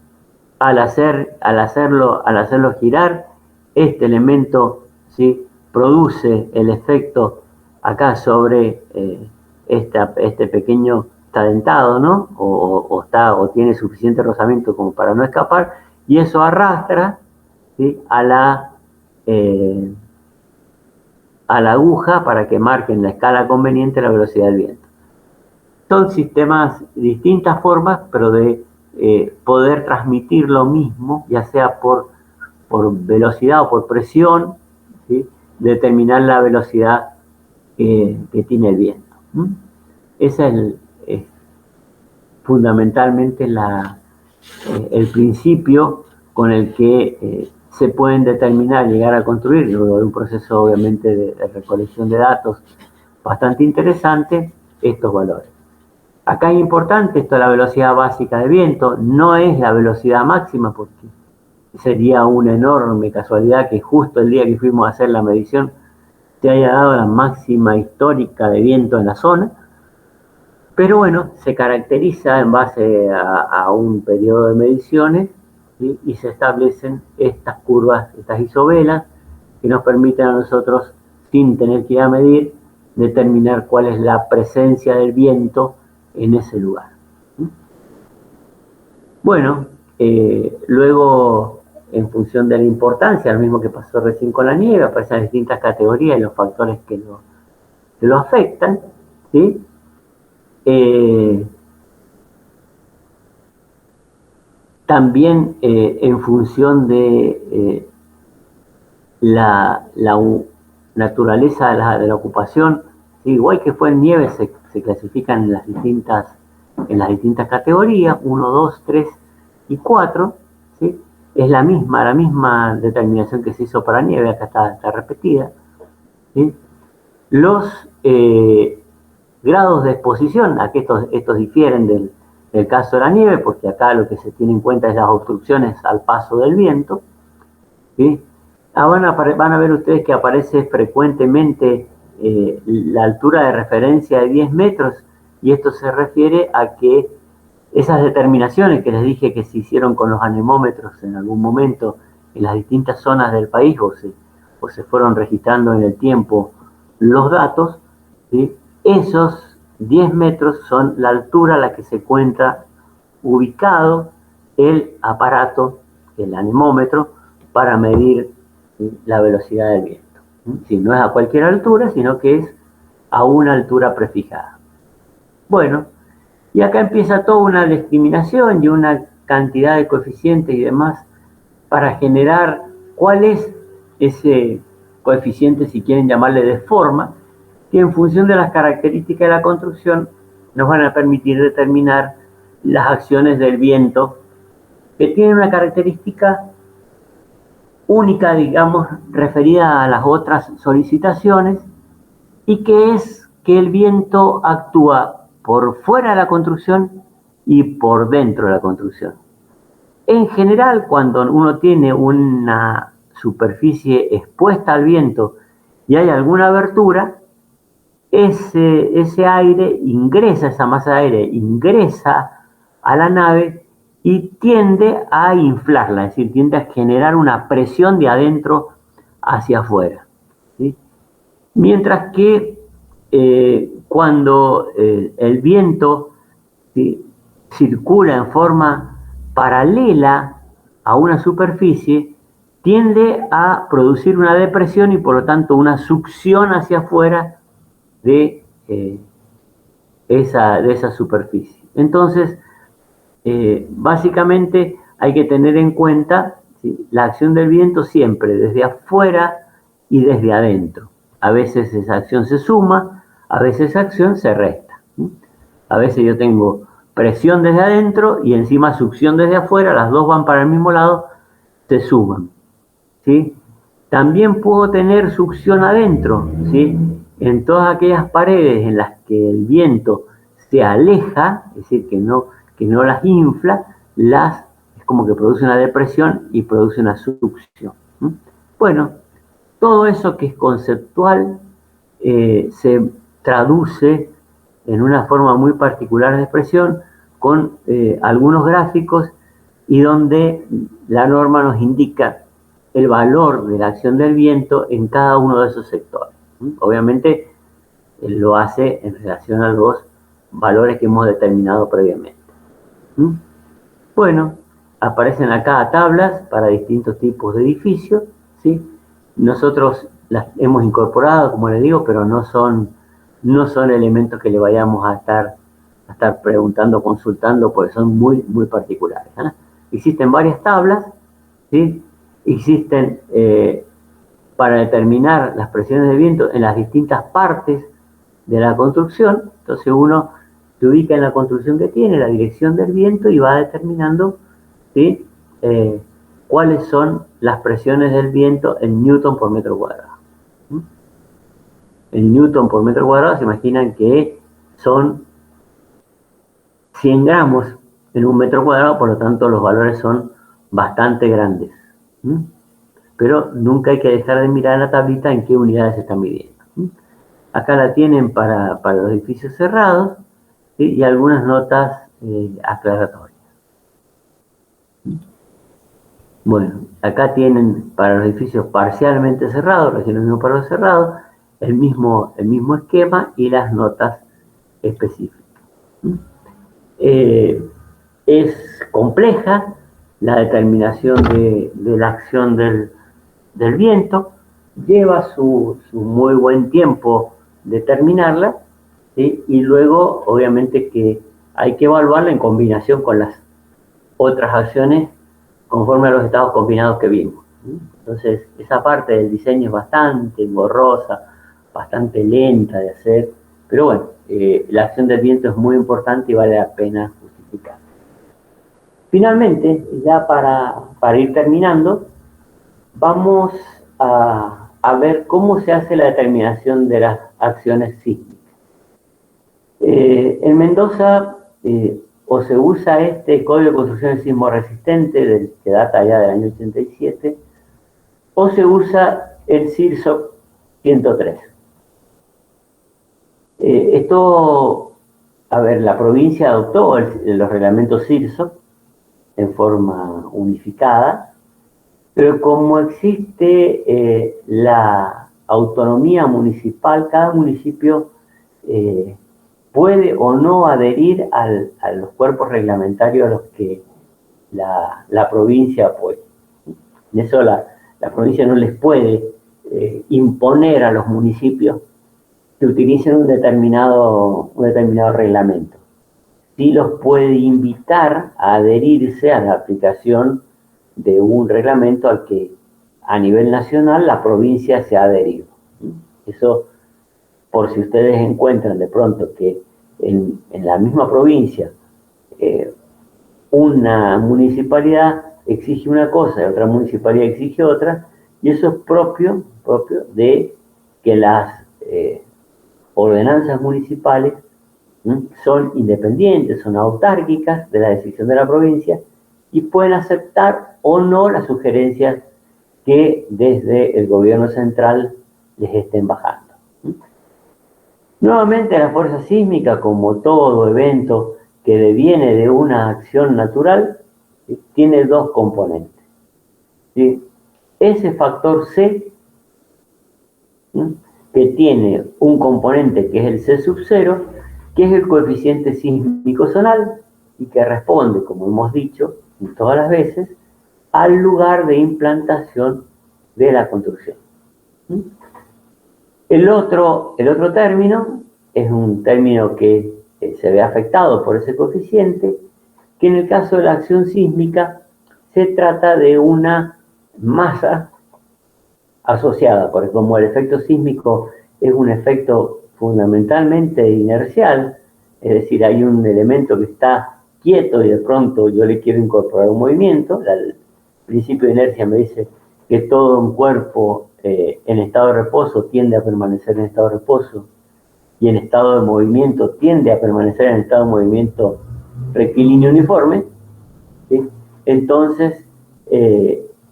Al hacerlo girar, este elemento, ¿sí?, produce el efecto acá sobre este pequeño, está dentado, ¿no? O tiene suficiente rozamiento como para no escapar, y eso arrastra, ¿sí?, a la aguja para que marque en la escala conveniente la velocidad del viento. Son sistemas, distintas formas, pero de poder transmitir lo mismo, ya sea por velocidad o por presión, ¿sí?, determinar la velocidad que tiene el viento. Ese es fundamentalmente el principio con el que se pueden determinar, llegar a construir, luego de un proceso obviamente de recolección de datos bastante interesante, estos valores. Acá es importante esto de la velocidad básica de viento, no es la velocidad máxima, porque sería una enorme casualidad que justo el día que fuimos a hacer la medición se haya dado la máxima histórica de viento en la zona, pero bueno, se caracteriza en base a un periodo de mediciones, ¿sí?, y se establecen estas curvas, estas isovelas, que nos permiten a nosotros, sin tener que ir a medir, determinar cuál es la presencia del viento en ese lugar. Bueno, luego en función de la importancia, lo mismo que pasó recién con la nieve, aparecen las distintas categorías y los factores que lo afectan, ¿sí? También en función de la naturaleza de la ocupación, ¿sí? Igual que fue en nieve, se clasifican en las distintas categorías, 1, 2, 3 y 4, ¿sí? Es la misma determinación que se hizo para nieve, acá está repetida, ¿sí? Los grados de exposición, aquí estos difieren del caso de la nieve, porque acá lo que se tiene en cuenta es las obstrucciones al paso del viento, ¿sí? Van a ver ustedes que aparece frecuentemente la altura de referencia de 10 metros, y esto se refiere a que esas determinaciones que les dije que se hicieron con los anemómetros en algún momento en las distintas zonas del país, o se fueron registrando en el tiempo los datos, ¿sí? Esos 10 metros son la altura a la que se encuentra ubicado el aparato, el anemómetro, para medir, ¿sí?, la velocidad del viento. ¿Sí? No es a cualquier altura, sino que es a una altura prefijada. Bueno, y acá empieza toda una discriminación y una cantidad de coeficientes y demás para generar cuál es ese coeficiente, si quieren llamarle de forma, que en función de las características de la construcción nos van a permitir determinar las acciones del viento, que tienen una característica única, digamos, referida a las otras solicitaciones, y que es que el viento actúa por fuera de la construcción y por dentro de la construcción. En general, cuando uno tiene una superficie expuesta al viento y hay alguna abertura, ese aire ingresa, esa masa de aire ingresa a la nave y tiende a inflarla, es decir, tiende a generar una presión de adentro hacia afuera, ¿sí? Mientras que cuando el viento, ¿sí?, circula en forma paralela a una superficie, tiende a producir una depresión y por lo tanto una succión hacia afuera de esa superficie. Entonces, básicamente hay que tener en cuenta, ¿sí?, la acción del viento siempre desde afuera y desde adentro. A veces esa acción se suma, a veces esa acción se resta. A veces yo tengo presión desde adentro y encima succión desde afuera, las dos van para el mismo lado, se suman, ¿sí? También puedo tener succión adentro, ¿sí?, en todas aquellas paredes en las que el viento se aleja, es decir, que no las infla, es como que produce una depresión y produce una succión. Bueno, todo eso que es conceptual se traduce en una forma muy particular de expresión con algunos gráficos, y donde la norma nos indica el valor de la acción del viento en cada uno de esos sectores. Obviamente lo hace en relación a los valores que hemos determinado previamente. Bueno, aparecen acá tablas para distintos tipos de edificios, ¿sí? Nosotros las hemos incorporado, como les digo, pero no son elementos que le vayamos a estar preguntando, consultando, porque son muy, muy particulares, ¿eh? Existen varias tablas, ¿sí? Existen para determinar las presiones de viento en las distintas partes de la construcción. Entonces uno se ubica en la construcción que tiene, la dirección del viento, y va determinando, ¿sí?, cuáles son las presiones del viento en newton por metro cuadrado. En newton por metro cuadrado se imaginan que son 100 gramos en un metro cuadrado, por lo tanto los valores son bastante grandes. Pero nunca hay que dejar de mirar en la tablita en qué unidades se están midiendo. Acá la tienen para los edificios cerrados, ¿sí?, y algunas notas aclaratorias. Bueno, acá tienen para los edificios parcialmente cerrados, recién lo mismo para los cerrados, el mismo esquema y las notas específicas. Es compleja, la determinación de la acción del viento. Lleva su muy buen tiempo determinarla, ¿sí? Y luego, obviamente, que hay que evaluarla en combinación con las otras acciones conforme a los estados combinados que vimos. Entonces, esa parte del diseño es bastante engorrosa, bastante lenta de hacer, pero bueno, la acción del viento es muy importante y vale la pena justificar. Finalmente, ya para ir terminando, vamos a ver cómo se hace la determinación de las acciones sísmicas. En Mendoza, o se usa este Código de Construcción Sismo Resistente, que data ya del año 87, o se usa el CIRSOC 103. La provincia adoptó los reglamentos CIRSOC en forma unificada, pero como existe la autonomía municipal, cada municipio puede o no adherir a los cuerpos reglamentarios a los que la provincia apoya. En eso la provincia no les puede imponer a los municipios que utilicen un determinado reglamento. Sí los puede invitar a adherirse a la aplicación de un reglamento al que a nivel nacional la provincia se ha adherido. Eso, por si ustedes encuentran de pronto que en la misma provincia una municipalidad exige una cosa y otra municipalidad exige otra, y eso es propio de que las ordenanzas municipales son independientes, son autárquicas de la decisión de la provincia y pueden aceptar o no las sugerencias que desde el gobierno central les estén bajando. Nuevamente, la fuerza sísmica, como todo evento que deviene de una acción natural, tiene dos componentes. ¿Sí? Ese factor C, que tiene un componente que es el C sub 0, que es el coeficiente sísmico zonal y que responde, como hemos dicho todas las veces, al lugar de implantación de la construcción. El otro término es un término que se ve afectado por ese coeficiente, que en el caso de la acción sísmica se trata de una masa asociada, porque como el efecto sísmico es un efecto fundamentalmente inercial, es decir, hay un elemento que está quieto y de pronto yo le quiero incorporar un movimiento. El principio de inercia me dice que todo un cuerpo en estado de reposo tiende a permanecer en estado de reposo y en estado de movimiento tiende a permanecer en estado de movimiento rectilíneo uniforme, ¿sí? Entonces,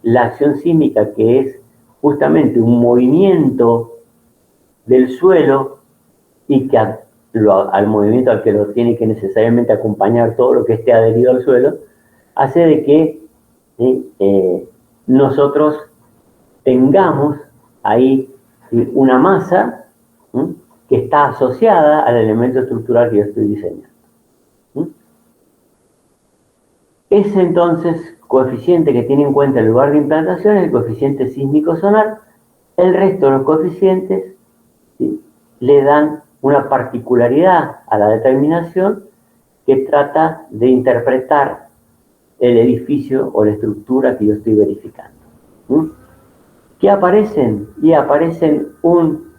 la acción sísmica, que es justamente un movimiento del suelo y que al movimiento al que lo tiene que necesariamente acompañar todo lo que esté adherido al suelo, hace de que nosotros tengamos ahí una masa que está asociada al elemento estructural que yo estoy diseñando. Ese entonces coeficiente que tiene en cuenta el lugar de implantación es el coeficiente sísmico zonal. El resto de los coeficientes, ¿sí?, le dan una particularidad a la determinación que trata de interpretar el edificio o la estructura que yo estoy verificando. ¿Qué aparecen? Y aparecen un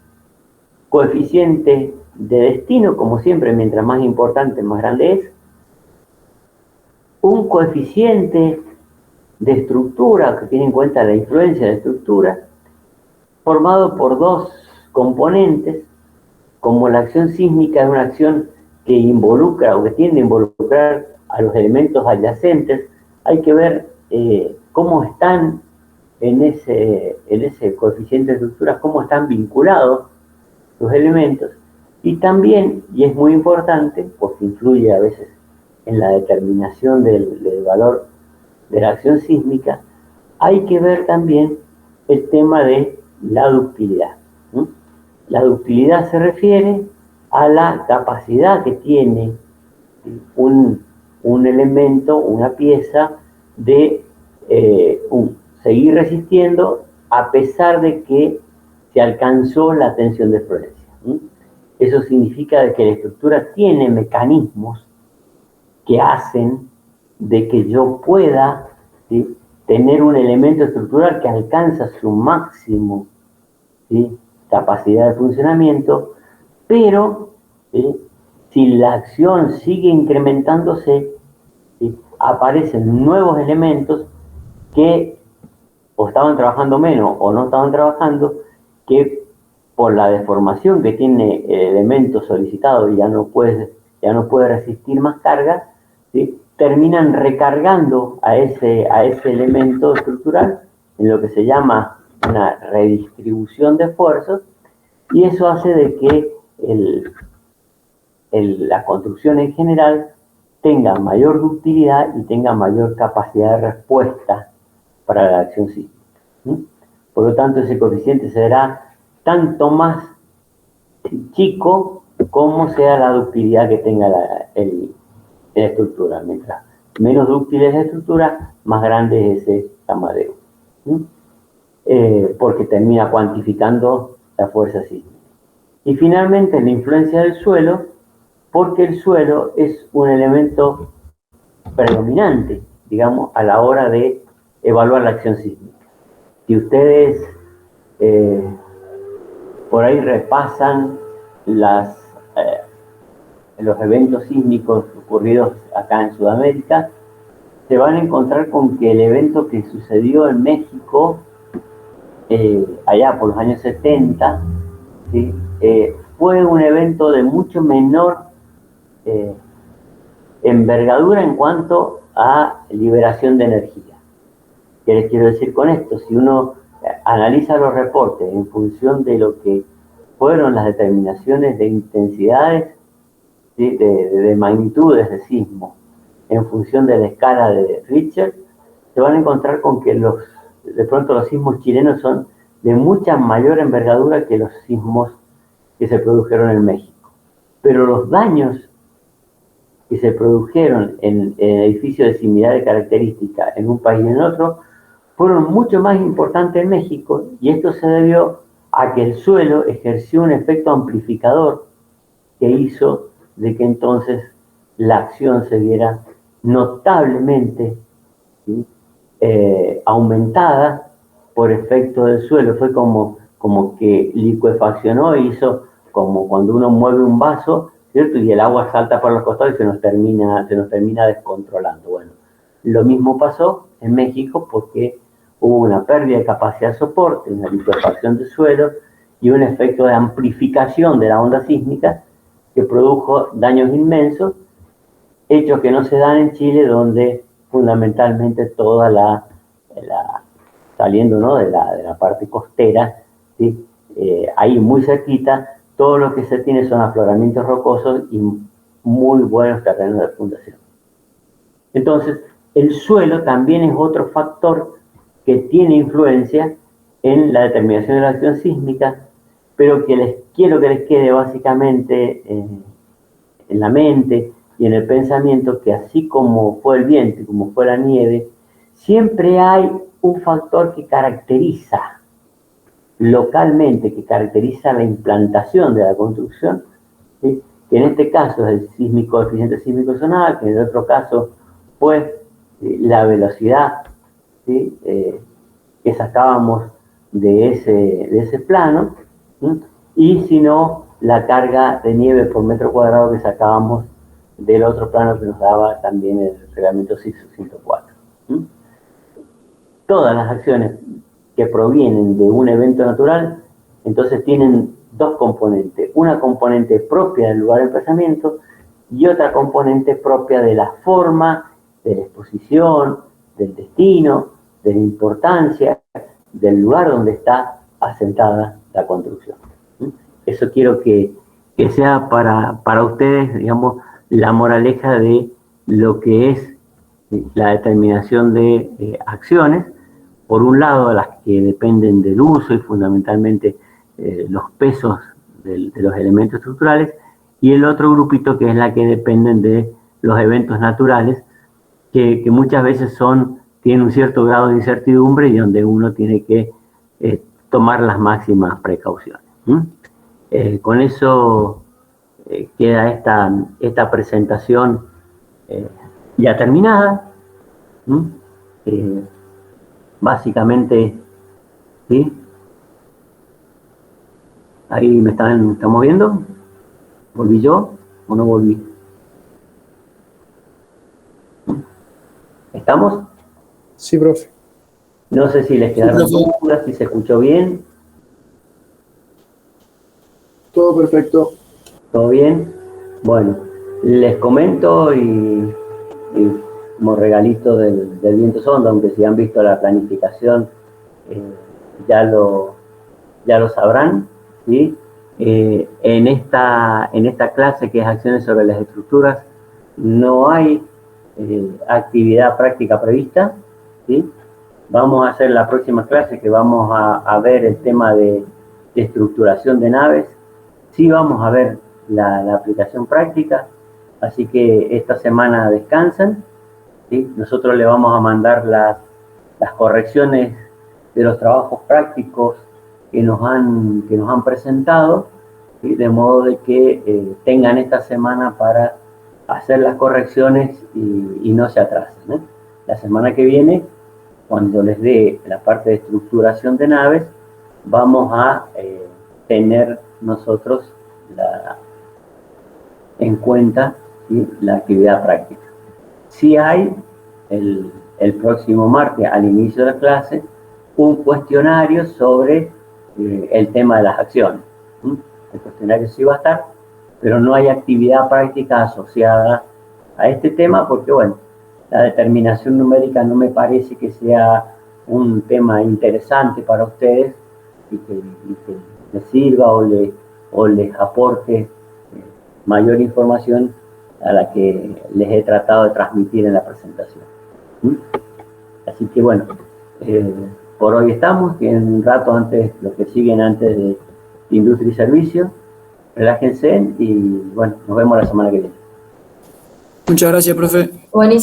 coeficiente de destino, como siempre, mientras más importante, más grande es. Un coeficiente de estructura, que tiene en cuenta la influencia de estructura, formado por dos componentes. Como la acción sísmica es una acción que involucra o que tiende a involucrar a los elementos adyacentes, hay que ver cómo están en ese coeficiente de estructura, cómo están vinculados los elementos. Y también, y es muy importante, porque influye a veces en la determinación del valor de la acción sísmica, hay que ver también el tema de la ductilidad. La ductilidad se refiere a la capacidad que tiene un elemento, una pieza, de seguir resistiendo a pesar de que se alcanzó la tensión de Florencia. Eso significa de que la estructura tiene mecanismos que hacen de que yo pueda, ¿sí?, tener un elemento estructural que alcanza su máximo, ¿sí?, capacidad de funcionamiento, pero si la acción sigue incrementándose, ¿sí?, aparecen nuevos elementos que o estaban trabajando menos o no estaban trabajando, que por la deformación que tiene el elemento solicitado y ya no puede resistir más carga, ¿sí?, terminan recargando a ese elemento estructural en lo que se llama una redistribución de esfuerzos, y eso hace de que la construcción en general tenga mayor ductilidad y tenga mayor capacidad de respuesta para la acción sísmica. Por lo tanto, ese coeficiente será tanto más chico como sea la ductilidad que tenga la estructura. Mientras menos dúctil es la estructura, más grande es ese camadeo, porque termina cuantificando la fuerza sísmica. Y finalmente, la influencia del suelo, porque el suelo es un elemento predominante, digamos, a la hora de evaluar la acción sísmica. Si ustedes por ahí repasan los eventos sísmicos ocurridos acá en Sudamérica, se van a encontrar con que el evento que sucedió en México, allá por los años 70, ¿sí?, fue un evento de mucho menor envergadura en cuanto a liberación de energía. ¿Qué les quiero decir con esto? Si uno analiza los reportes en función de lo que fueron las determinaciones de intensidades, ¿sí?, de magnitudes de sismo, en función de la escala de Richter, se van a encontrar con que de pronto los sismos chilenos son de mucha mayor envergadura que los sismos que se produjeron en México. Pero los daños que se produjeron en edificios de similares características en un país y en otro fueron mucho más importantes en México, y esto se debió a que el suelo ejerció un efecto amplificador que hizo de que entonces la acción se viera notablemente, ¿sí?, aumentada por efecto del suelo. Fue como que licuefaccionó e hizo como cuando uno mueve un vaso, ¿cierto?, y el agua salta por los costados y se nos termina descontrolando. Bueno, lo mismo pasó en México porque hubo una pérdida de capacidad de soporte, una licuefacción del suelo y un efecto de amplificación de la onda sísmica que produjo daños inmensos, hechos que no se dan en Chile, donde fundamentalmente toda saliendo, ¿no?, de la parte costera, ¿sí?, ahí muy cerquita, todo lo que se tiene son afloramientos rocosos y muy buenos terrenos de fundación. Entonces, el suelo también es otro factor que tiene influencia en la determinación de la acción sísmica, pero que quiero que les quede básicamente en la mente y en el pensamiento, que así como fue el viento y como fue la nieve, siempre hay un factor que caracteriza localmente, que caracteriza la implantación de la construcción, ¿sí?, que en este caso es el coeficiente sísmico zonal, que en el otro caso fue la velocidad, ¿sí?, que sacábamos de ese plano, ¿sí?, y si no, la carga de nieve por metro cuadrado que sacábamos del otro plano que nos daba también el reglamento CISO 104. ¿Sí? Todas las acciones que provienen de un evento natural, entonces tienen dos componentes. Una componente propia del lugar de emplazamiento y otra componente propia de la forma, de la exposición, del destino, de la importancia del lugar donde está asentada la construcción. Eso quiero que sea para ustedes, digamos, la moraleja de lo que es la determinación de acciones. Por un lado, las que dependen del uso y fundamentalmente los pesos de los elementos estructurales, y el otro grupito que es la que dependen de los eventos naturales, que muchas veces son tiene un cierto grado de incertidumbre y donde uno tiene que tomar las máximas precauciones. Con eso queda esta presentación ya terminada. Básicamente, ¿sí? Ahí ¿estamos viendo? ¿Volví yo o no volví? ¿Estamos? Sí, profe. No sé si les quedaron dudas, si se escuchó bien. Todo perfecto. ¿Todo bien? Bueno, les comento y como regalito del viento sonda, aunque si han visto la planificación ya lo sabrán, ¿sí? En esta clase, que es acciones sobre las estructuras, no hay actividad práctica prevista, ¿sí? Vamos a hacer la próxima clase que vamos a ver el tema de estructuración de naves. Sí vamos a ver la aplicación práctica, así que esta semana descansan, ¿sí? Nosotros le vamos a mandar las correcciones de los trabajos prácticos que nos han presentado, ¿sí? De modo de que tengan esta semana para hacer las correcciones y no se atrasen, ¿eh? La semana que viene, cuando les dé la parte de estructuración de naves, vamos a tener nosotros en cuenta, ¿sí? La actividad práctica. Si hay el próximo martes, al inicio de la clase, un cuestionario sobre el tema de las acciones. El cuestionario sí va a estar, pero no hay actividad práctica asociada a este tema porque, bueno, la determinación numérica no me parece que sea un tema interesante para ustedes y que les sirva o les aporte mayor información a la que les he tratado de transmitir en la presentación. Así que bueno, por hoy estamos, tienen un rato antes, los que siguen antes de industria y servicio, relájense y bueno, nos vemos la semana que viene. Muchas gracias, profe. Buenísimo.